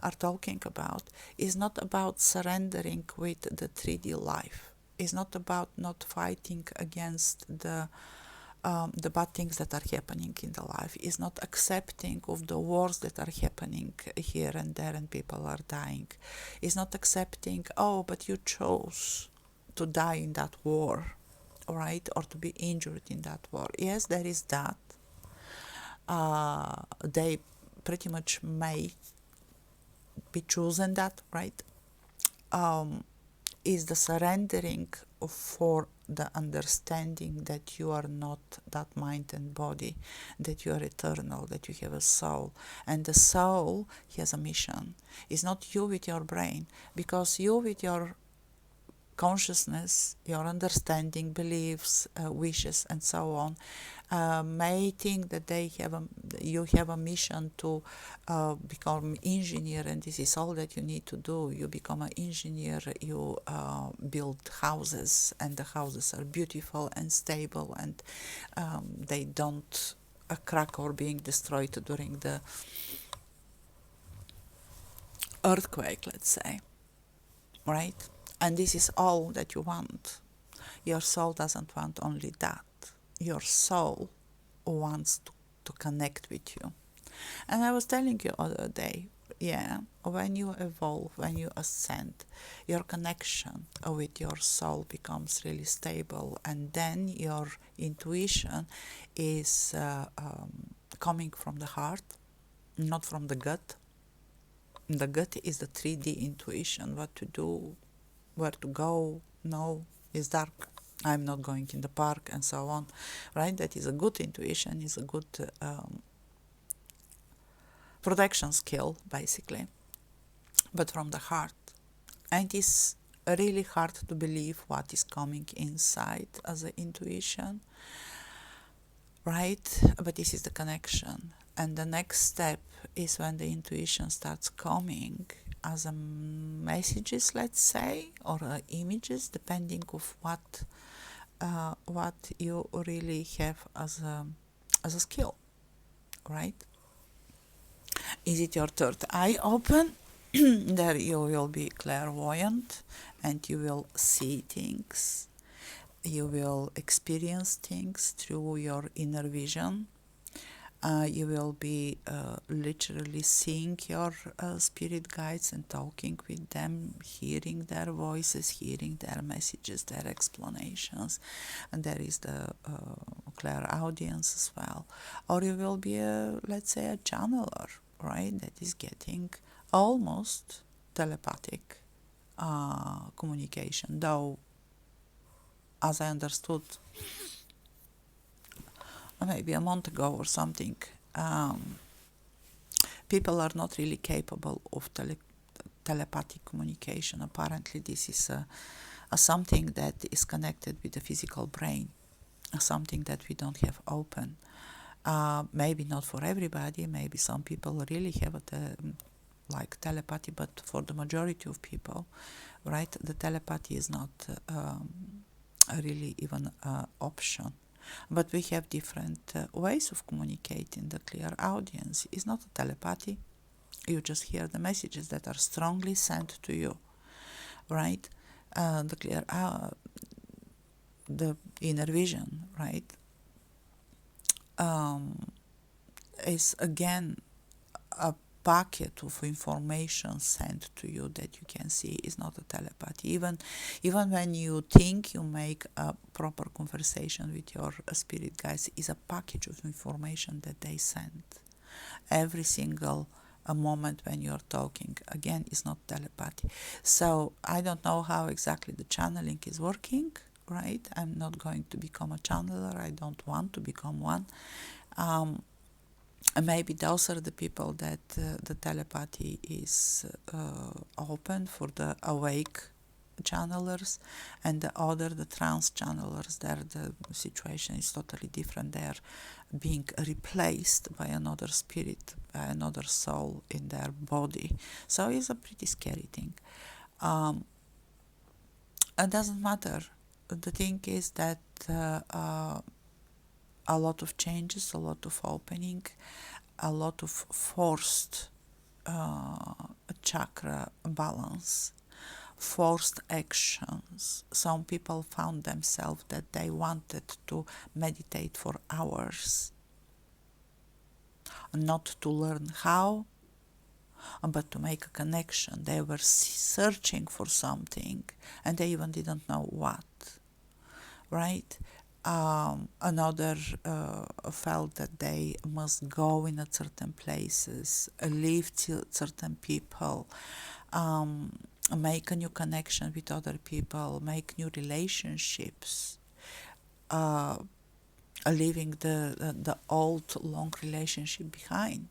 are talking about, is not about surrendering with the 3D life. It's not about not fighting against the bad things that are happening in the life. It's not accepting of the wars that are happening here and there and people are dying. It's not accepting, oh, but you chose to die in that war, right? Or to be injured in that war. Yes, there is that. They pretty much may be chosen that, right? Is the surrendering for the understanding that you are not that mind and body, that you are eternal, that you have a soul. And the soul has a mission. It's not you with your brain, because you with your consciousness, your understanding, beliefs, wishes, and so on, may think that you have a mission to become engineer, and this is all that you need to do. You become an engineer, you build houses, and the houses are beautiful and stable, and they don't crack or being destroyed during the earthquake, let's say, right? And this is all that you want. Your soul doesn't want only that. Your soul wants to connect with you. And I was telling you other day, when you evolve, when you ascend, your connection with your soul becomes really stable, and then your intuition is coming from the heart, not from the gut. The gut is the 3D intuition, what to do, where to go. No, it's dark, I'm not going in the park, and so on, right? That is a good intuition, is a good protection skill, basically, but from the heart. And it's really hard to believe what is coming inside as an intuition, right? But this is the connection. And the next step is when the intuition starts coming as a messages, let's say, or images, depending of what you really have as a skill, right? Is it your third eye open? There you will be clairvoyant, and you will see things. You will experience things through your inner vision. You will be literally seeing your spirit guides and talking with them, hearing their voices, hearing their messages, their explanations. And there is the clairaudience as well. Or you will be, let's say, a channeler, right? That is getting almost telepathic communication. Though, as I understood, maybe a month ago or something, people are not really capable of telepathic communication. Apparently, this is something that is connected with the physical brain, something that we don't have open. Maybe not for everybody. Maybe some people really have like telepathy, but for the majority of people, right, the telepathy is not really even an option. But we have different ways of communicating. The clear audience is not a telepathy. You just hear the messages that are strongly sent to you, right? The clear, the inner vision, right, is again a packet of information sent to you that you can see is not a telepathy. Even when you think you make a proper conversation with your spirit guides, is a package of information that they send. Every single a moment when you're talking, again, is not telepathy. So I don't know how exactly the channeling is working, right? I'm not going to become a channeler. I don't want to become one. Maybe those are the people that the telepathy is open for, the awake channelers, and the other, the trance channelers, there the situation is totally different. They're being replaced by another spirit, by another soul in their body. So it's a pretty scary thing. It doesn't matter. The thing is that a lot of changes, a lot of opening, a lot of forced chakra balance, forced actions. Some people found themselves that they wanted to meditate for hours, not to learn how, but to make a connection. They were searching for something and they even didn't know what, right? Another felt that they must go in at certain places, leave certain people, make a new connection with other people, make new relationships, leaving the old long relationship behind.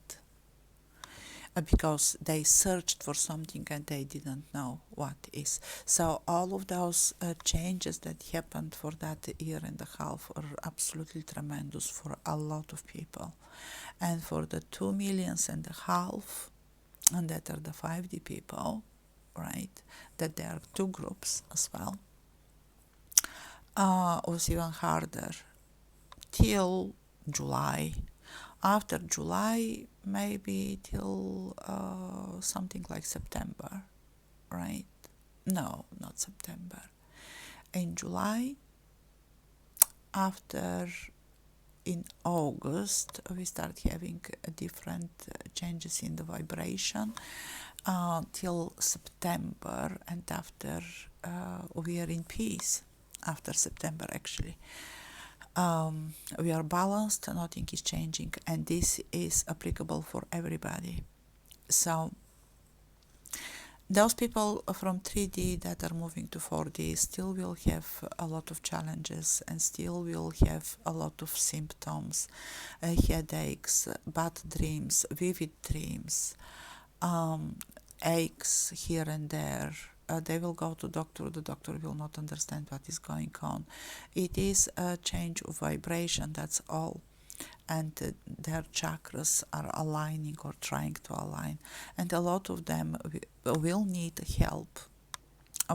Because they searched for something and they didn't know what is. So all of those changes that happened for that year and a half are absolutely tremendous for a lot of people. And for the 2.5 million, and that are the 5D people, right, that there are two groups as well, was even harder till July. After July, maybe till something like September, right? No, not September. In July, after in August, we start having different changes in the vibration till September, and after we are in peace. After September, actually. We are balanced, nothing is changing, and this is applicable for everybody. So those people from 3D that are moving to 4D still will have a lot of challenges and still will have a lot of symptoms, headaches, bad dreams, vivid dreams, aches here and there. They will go to doctor, the doctor will not understand what is going on. It is a change of vibration, that's all. And their chakras are aligning or trying to align. And a lot of them will need help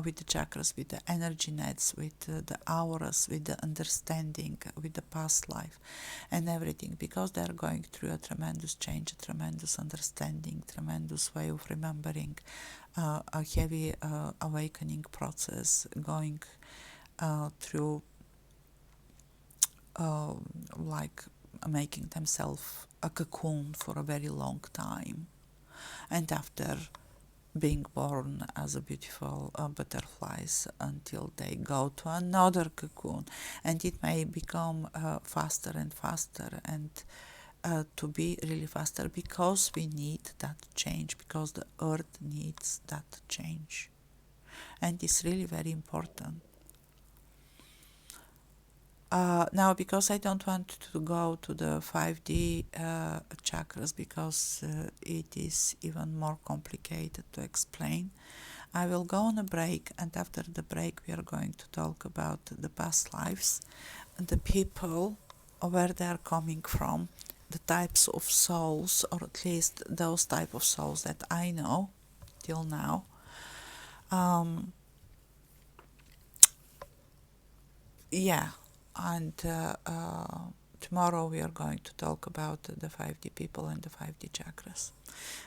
with the chakras, with the energy nets, with the auras, with the understanding, with the past life and everything, because they're going through a tremendous change, a tremendous understanding, tremendous way of remembering, a heavy awakening process, going through like making themselves a cocoon for a very long time, and after being born as a beautiful butterflies until they go to another cocoon, and it may become faster and faster, and to be really faster, because we need that change, because the earth needs that change, and it's really very important. Now, because I don't want to go to the 5D chakras, because it is even more complicated to explain, I will go on a break, and after the break we are going to talk about the past lives, the people, where they are coming from, the types of souls, or at least those type of souls that I know till now. Yeah, and tomorrow we are going to talk about the 5D people and the 5D chakras.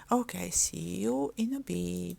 Okay, see you in a bit.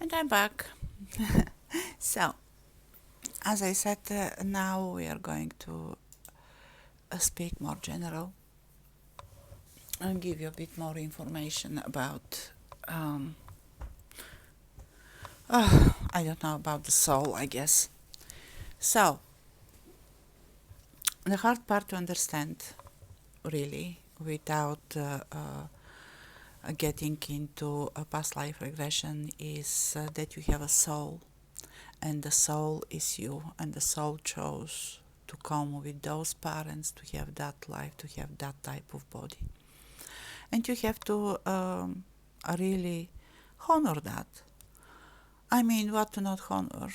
And I'm back. So, as I said, now we are going to speak more general and give you a bit more information about, I don't know, about the soul, I guess. So, the hard part to understand, really, without getting into a past life regression, is that you have a soul, and the soul is you, and the soul chose to come with those parents to have that life, to have that type of body. And you have to really honor that. I mean, what to not honor,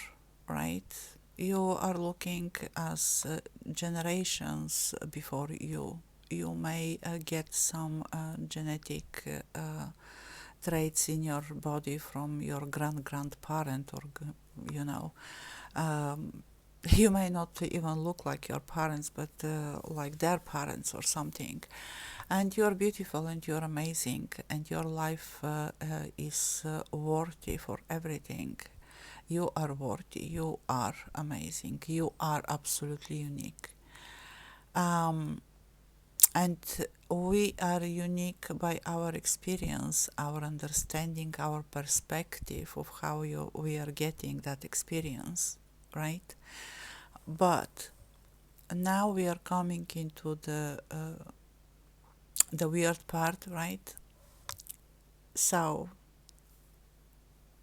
right? You are looking as generations before you. You may get some genetic traits in your body from your grandparent, or you know, um, you may not even look like your parents, but like their parents or something. And you're beautiful, and you're amazing, and your life is worthy for everything. You are worthy, you are amazing, you are absolutely unique. And we are unique by our experience, our understanding, our perspective of how we are getting that experience, right? But now we are coming into the weird part, right? So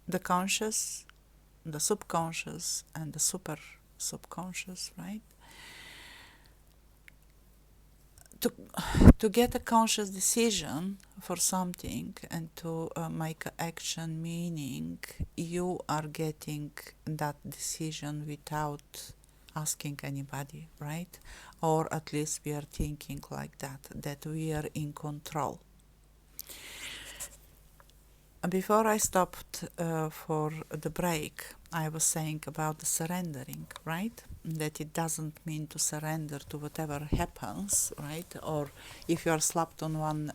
the conscious, the subconscious, and the super subconscious, right? To, to get a conscious decision for something and to make an action, meaning you are getting that decision without asking anybody, right? Or at least we are thinking like that we are in control. Before I stopped for the break, I was saying about the surrendering, right? That it doesn't mean to surrender to whatever happens, right? Or if you are slapped on one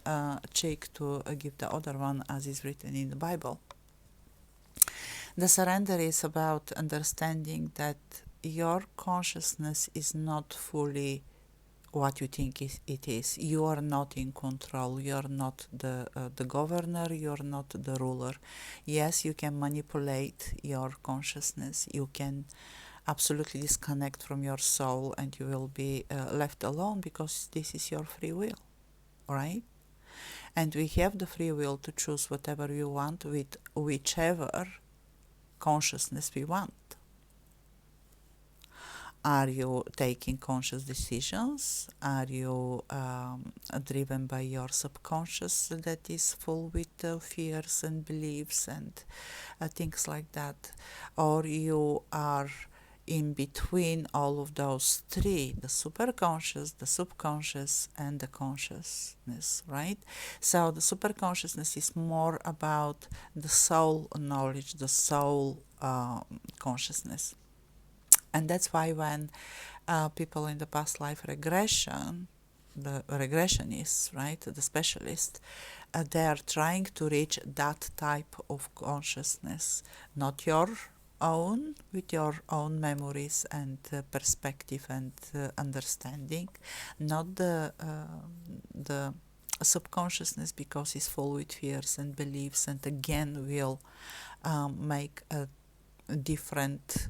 cheek, to give the other one, as is written in the Bible. The surrender is about understanding that your consciousness is not fully what you think it is. You are not in control. You are not the governor. You are not the ruler. Yes, you can manipulate your consciousness. You can absolutely disconnect from your soul, and you will be left alone, because this is your free will, right? And we have the free will to choose whatever we want with whichever consciousness we want. Are you taking conscious decisions? Are you driven by your subconscious that is full with fears and beliefs and things like that? Or you are in between all of those three, the superconscious, the subconscious, and the consciousness, right? So the superconsciousness is more about the soul knowledge, the soul consciousness. And that's why when people in the past life regression, the regressionists, right, the specialists, they are trying to reach that type of consciousness, not your own, with your own memories and perspective and understanding, not the subconsciousness, because it's full with fears and beliefs, and again will make a different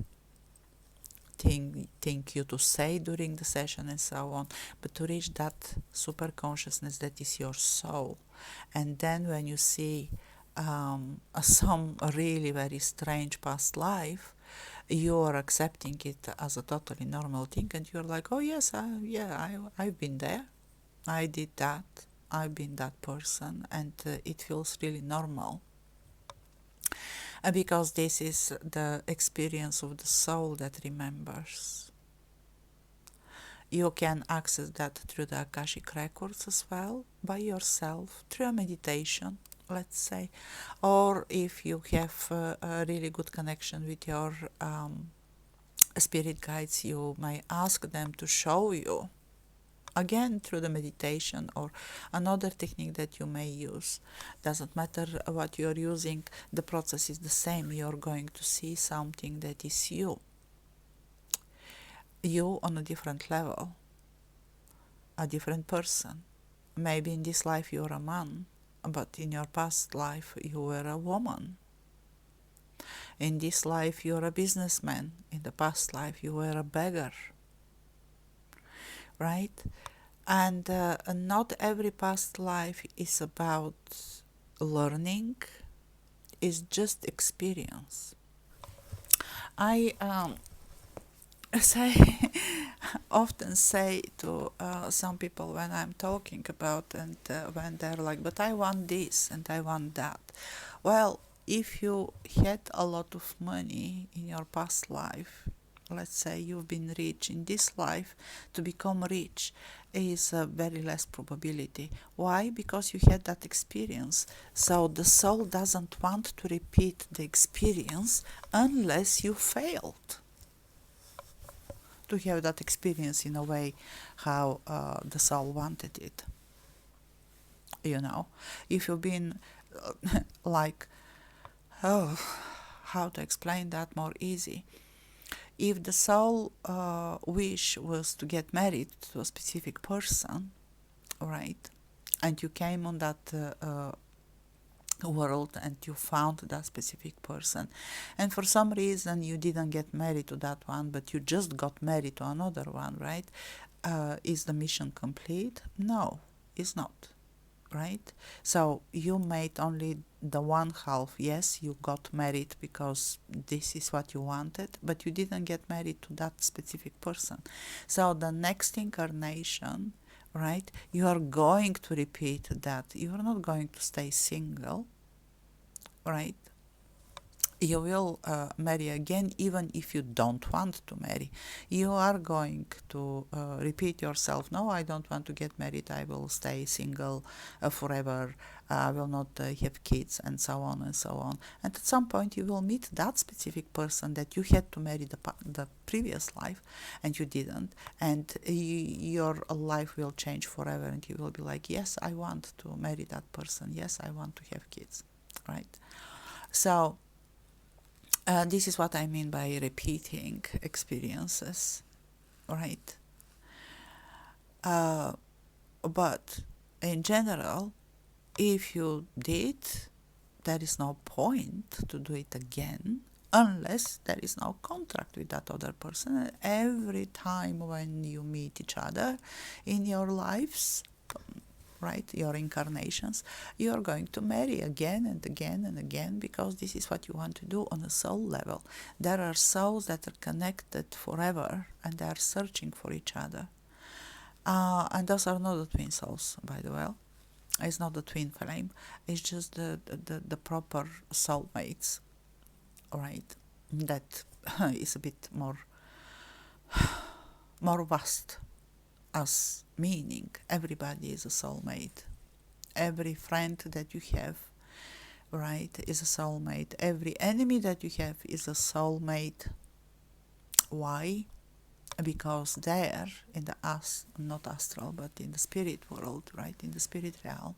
thing you to say during the session and so on, but to reach that super consciousness that is your soul. And then when you see some really very strange past life, you are accepting it as a totally normal thing, and you're like, oh yes, I've been there, I did that, I've been that person, and it feels really normal. Because this is the experience of the soul that remembers. You can access that through the Akashic records as well, by yourself, through a meditation, let's say, or if you have a really good connection with your spirit guides, you may ask them to show you Again, through the meditation or another technique that you may use. Doesn't matter what you're using, the process is the same. You're going to see something that is you. You on a different level, a different person. Maybe in this life you're a man, but in your past life you were a woman. In this life you're a businessman. In the past life you were a beggar. Right? And not every past life is about learning, it's just experience. I say often say to some people when I'm talking about, and when they're like, but I want this and I want that. Well, if you had a lot of money in your past life, let's say you've been rich in this life, to become rich is a very less probability. Why? Because you had that experience. So the soul doesn't want to repeat the experience unless you failed to have that experience in a way how the soul wanted it. You know, if you've been like, oh, how to explain that more easy? If the soul wish was to get married to a specific person, right, and you came on that world and you found that specific person, and for some reason you didn't get married to that one, but you just got married to another one, right? Is the mission complete? No, it's not. Right? So you made only the one half. Yes, you got married because this is what you wanted, but you didn't get married to that specific person. So the next incarnation, right, you are going to repeat that. You are not going to stay single, right? You will marry again, even if you don't want to marry. You are going to repeat yourself, no, I don't want to get married, I will stay single forever, I will not have kids, and so on and so on. And at some point you will meet that specific person that you had to marry the previous life, and you didn't, and your life will change forever, and you will be like, yes, I want to marry that person, yes, I want to have kids, right? So this is what I mean by repeating experiences, right? But in general, if you did, there is no point to do it again unless there is no contract with that other person. Every time when you meet each other in your lives, right, your incarnations, you are going to marry again and again and again, because this is what you want to do on a soul level. There are souls that are connected forever and they are searching for each other. And those are not the twin souls, by the way. It's not the twin flame. It's just the proper soulmates, right? That is a bit more vast as meaning. Everybody is a soulmate. Every friend that you have, right, is a soulmate. Every enemy that you have is a soulmate. Why? Because there, in the not astral, but in the spirit world, right, in the spirit realm,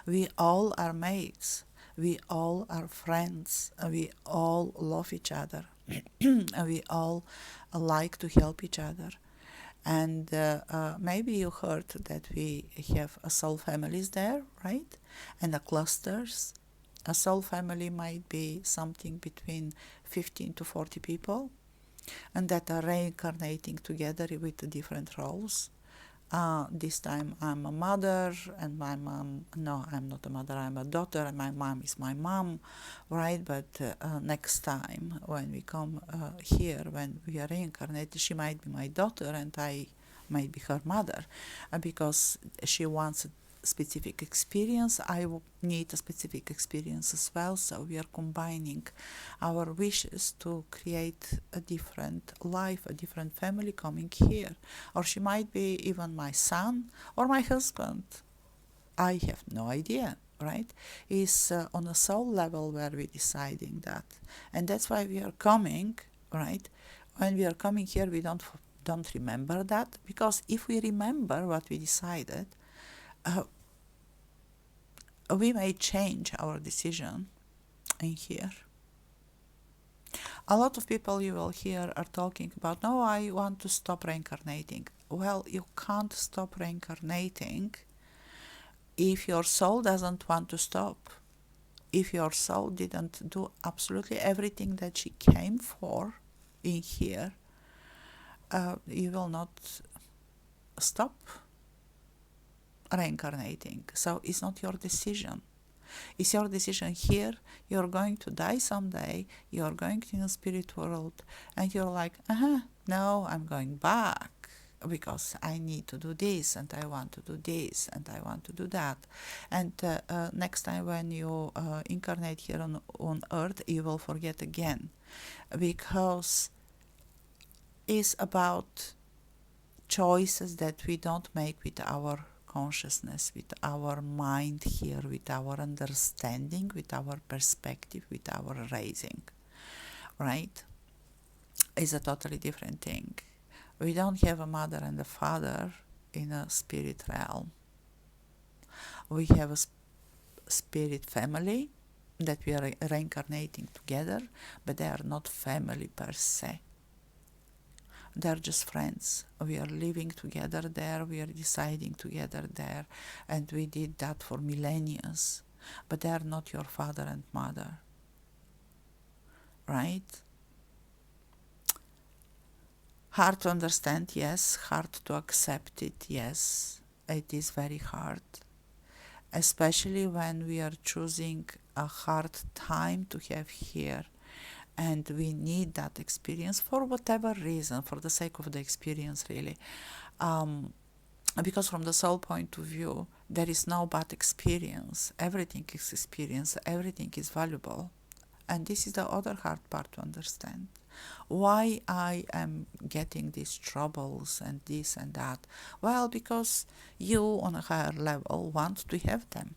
we all are mates. We all are friends. We all love each other. We all like to help each other. And maybe you heard that we have a soul families there, right? And the clusters. A soul family might be something between 15 to 40 people, and that are reincarnating together with different roles. This time I'm a mother, and my mom, no, I'm not a mother, I'm a daughter, and my mom is my mom, right? But next time when we come here, when we are reincarnated, she might be my daughter and I might be her mother, because she wants a specific experience, I need a specific experience as well, so we are combining our wishes to create a different life, a different family coming here. Or she might be even my son or my husband. I have no idea, right? It's on a soul level where we're deciding that. And that's why we are coming, right? When we are coming here, we don't don't remember that, because if we remember what we decided, we may change our decision in here. A lot of people you will hear are talking about, no, I want to stop reincarnating. Well, you can't stop reincarnating if your soul doesn't want to stop. If your soul didn't do absolutely everything that she came for in here, you will not stop reincarnating. So it's not your decision. It's your decision here. You're going to die someday. You're going to the spirit world, and you're like, no, I'm going back because I need to do this, and I want to do this, and I want to do that. And next time when you incarnate here on earth, you will forget again, because it's about choices that we don't make with our consciousness, with our mind here, with our understanding, with our perspective, with our raising, right? It's a totally different thing. We don't have a mother and a father in a spirit realm. We have a spirit family that we are reincarnating together, but they are not family per se. They're just friends. We are living together there, we are deciding together there, and we did that for millennia. But they are not your father and mother. Right? Hard to understand, yes. Hard to accept it, yes. It is very hard. Especially when we are choosing a hard time to have here. And we need that experience for whatever reason, for the sake of the experience, really. Because from the soul point of view, there is no bad experience. Everything is experience, everything is valuable. And this is the other hard part to understand. Why I am getting these troubles and this and that? Well, because you on a higher level want to have them.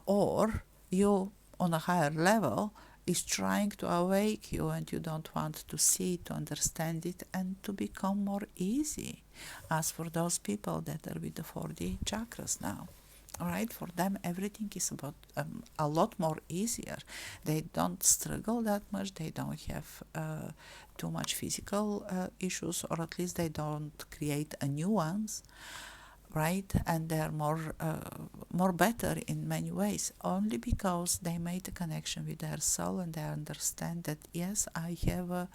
Or you on a higher level is trying to awake you, and you don't want to see it, to understand it, and to become more easy. As for those people that are with the 4D chakras now, all right, for them everything is about a lot more easier. They don't struggle that much. They don't have too much physical issues, or at least they don't create a new ones. Right, and they're more better in many ways, only because they made a connection with their soul, and they understand that yes, I have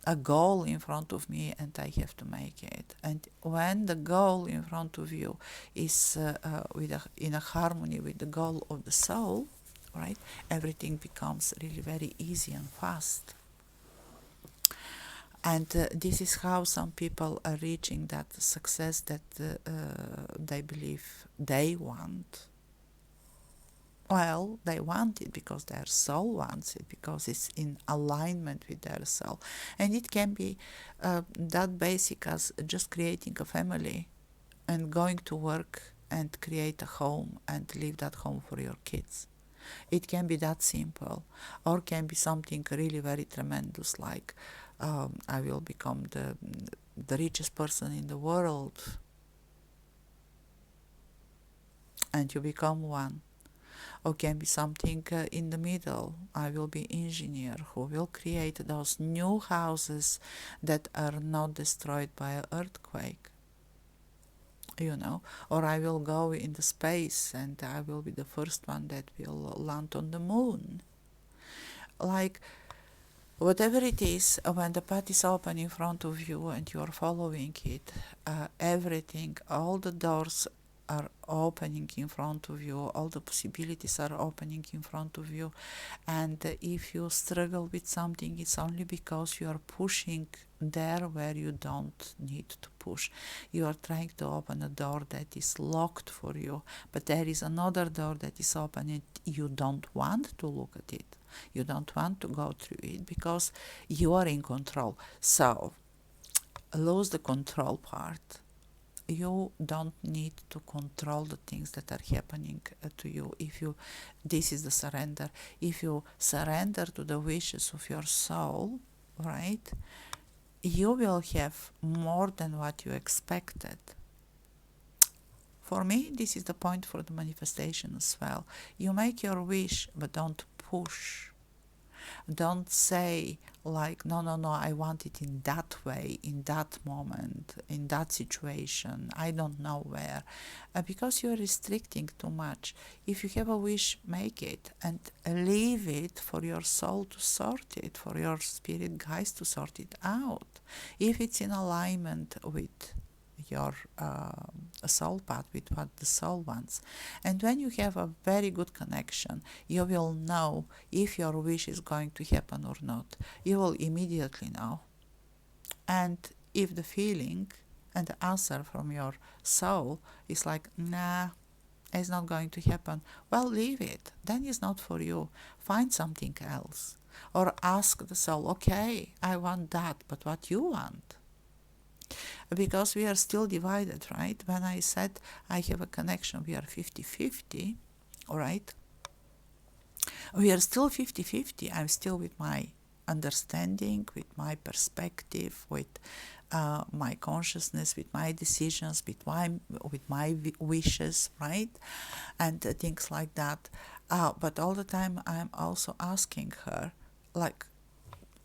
a goal in front of me, and I have to make it. And when the goal in front of you is in a harmony with the goal of the soul, right, everything becomes really very easy and fast. And this is how some people are reaching that success that they believe they want. Well, they want it because their soul wants it, because it's in alignment with their soul. And it can be that basic as just creating a family and going to work and create a home and leave that home for your kids. It can be that simple, or can be something really very tremendous, like I will become the richest person in the world, and you become one. Or can be something in the middle. I will be engineer who will create those new houses that are not destroyed by an earthquake. You know, or I will go into space and I will be the first one that will land on the moon. Like, whatever it is, when the path is open in front of you and you are following it, everything, all the doors are opening in front of you, all the possibilities are opening in front of you. And if you struggle with something, it's only because you are pushing there where you don't need to push. You are trying to open a door that is locked for you, but there is another door that is open and you don't want to look at it. You don't want to go through it because you are in control. So, lose the control part. You don't need to control the things that are happening to you. This is the surrender. If you surrender to the wishes of your soul, right, you will have more than what you expected. For me, this is the point for the manifestation as well. You make your wish, but don't push. Don't say like, no, no, no, I want it in that way, in that moment, in that situation, I don't know where. Because you're restricting too much. If you have a wish, make it and leave it for your soul to sort it, for your spirit guides to sort it out. If it's in alignment with your soul path, with what the soul wants. And when you have a very good connection, you will know if your wish is going to happen or not. You will immediately know. And if the feeling and the answer from your soul is like, nah, it's not going to happen, well, leave it. Then it's not for you. Find something else. Or ask the soul, okay, I want that, but what you want? Because we are still divided, right? When I said I have a connection, we are 50-50, all right? We are still 50-50. I'm still with my understanding, with my perspective, with my consciousness, with my decisions, with my wishes, right? And things like that. But all the time I'm also asking her, like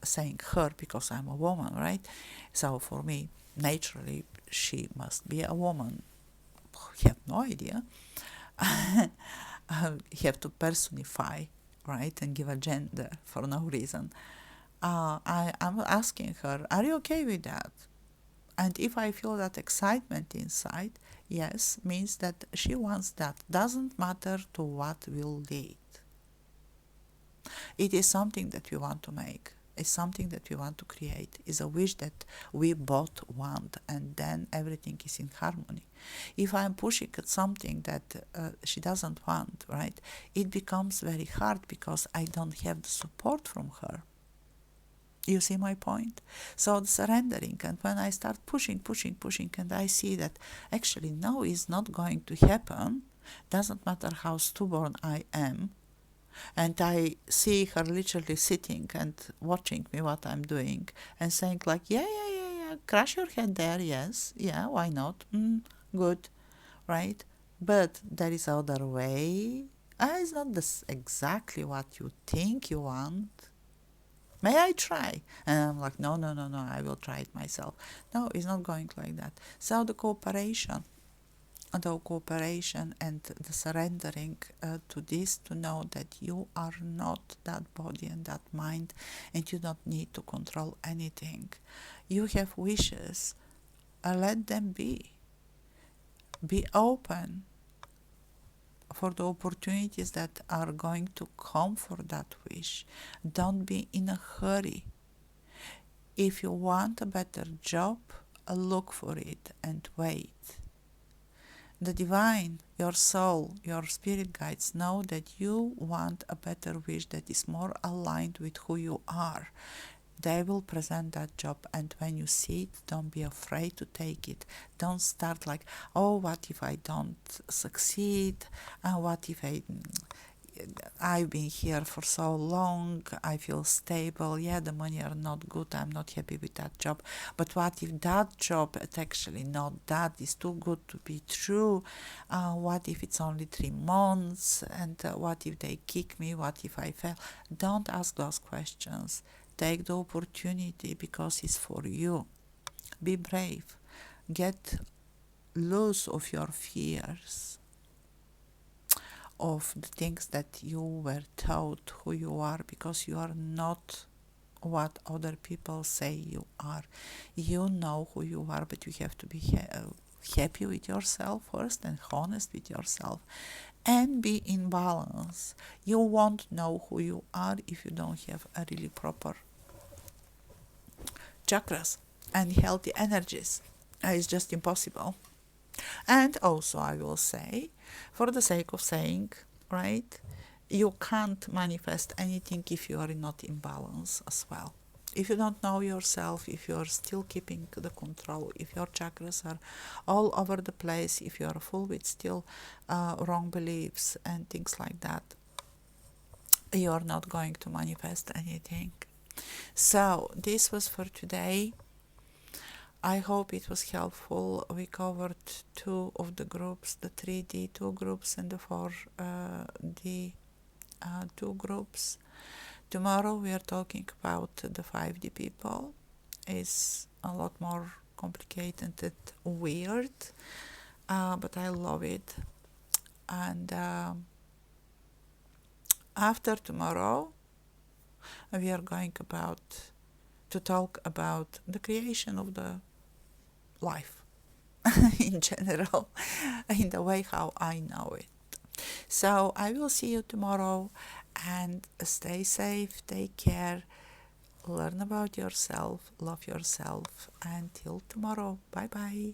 saying her because I'm a woman, right? So for me, naturally, she must be a woman. Have no idea. Have to personify, right, and give a gender for no reason. I'm asking her, are you okay with that? And if I feel that excitement inside, yes, means that she wants that. Doesn't matter to what will lead. It is something that we want to make. It's something that we want to create. It's a wish that we both want, and then everything is in harmony. If I'm pushing at something that she doesn't want, right, it becomes very hard because I don't have the support from her. You see my point? So the surrendering, and when I start pushing, and I see that actually no, it's not going to happen, doesn't matter how stubborn I am, and I see her literally sitting and watching me what I'm doing and saying like, yeah, crash your head there, yes, yeah, why not? Good, right? But there is other way. It's not this exactly what you think you want. May I try? And I'm like, no, I will try it myself. No, it's not going like that. So the cooperation and the surrendering to this, to know that you are not that body and that mind, and you don't need to control anything. You have wishes, let them be. Be open for the opportunities that are going to come for that wish. Don't be in a hurry. If you want a better job, look for it and wait. The divine, your soul, your spirit guides know that you want a better wish that is more aligned with who you are. They will present that job, and when you see it, don't be afraid to take it. Don't start like, oh, what if I don't succeed? What if I've been here for so long, I feel stable, yeah, the money are not good, I'm not happy with that job, but what if that job is actually not that, is too good to be true? What if it's only 3 months, and what if they kick me, what if I fail? Don't ask those questions. Take the opportunity because it's for you. Be brave. Get loose of your fears, of the things that you were taught who you are, because you are not what other people say you are. You know who you are, but you have to be happy with yourself first and honest with yourself and be in balance. You won't know who you are if you don't have a really proper chakras and healthy energies. It's just impossible. And also, I will say, for the sake of saying, right, you can't manifest anything if you are not in balance as well. If you don't know yourself, if you're still keeping the control, if your chakras are all over the place, if you're full with still wrong beliefs and things like that, you're not going to manifest anything. So this was for today. I hope it was helpful. We covered two of the groups, the 3D two groups and the 4D two groups. Tomorrow we are talking about the 5D people. It's a lot more complicated and weird, but I love it. And after tomorrow, we are going to talk about the creation of the life in general, in the way how I know it. So I will see you tomorrow, and stay safe, take care, learn about yourself, love yourself. Until tomorrow, bye bye.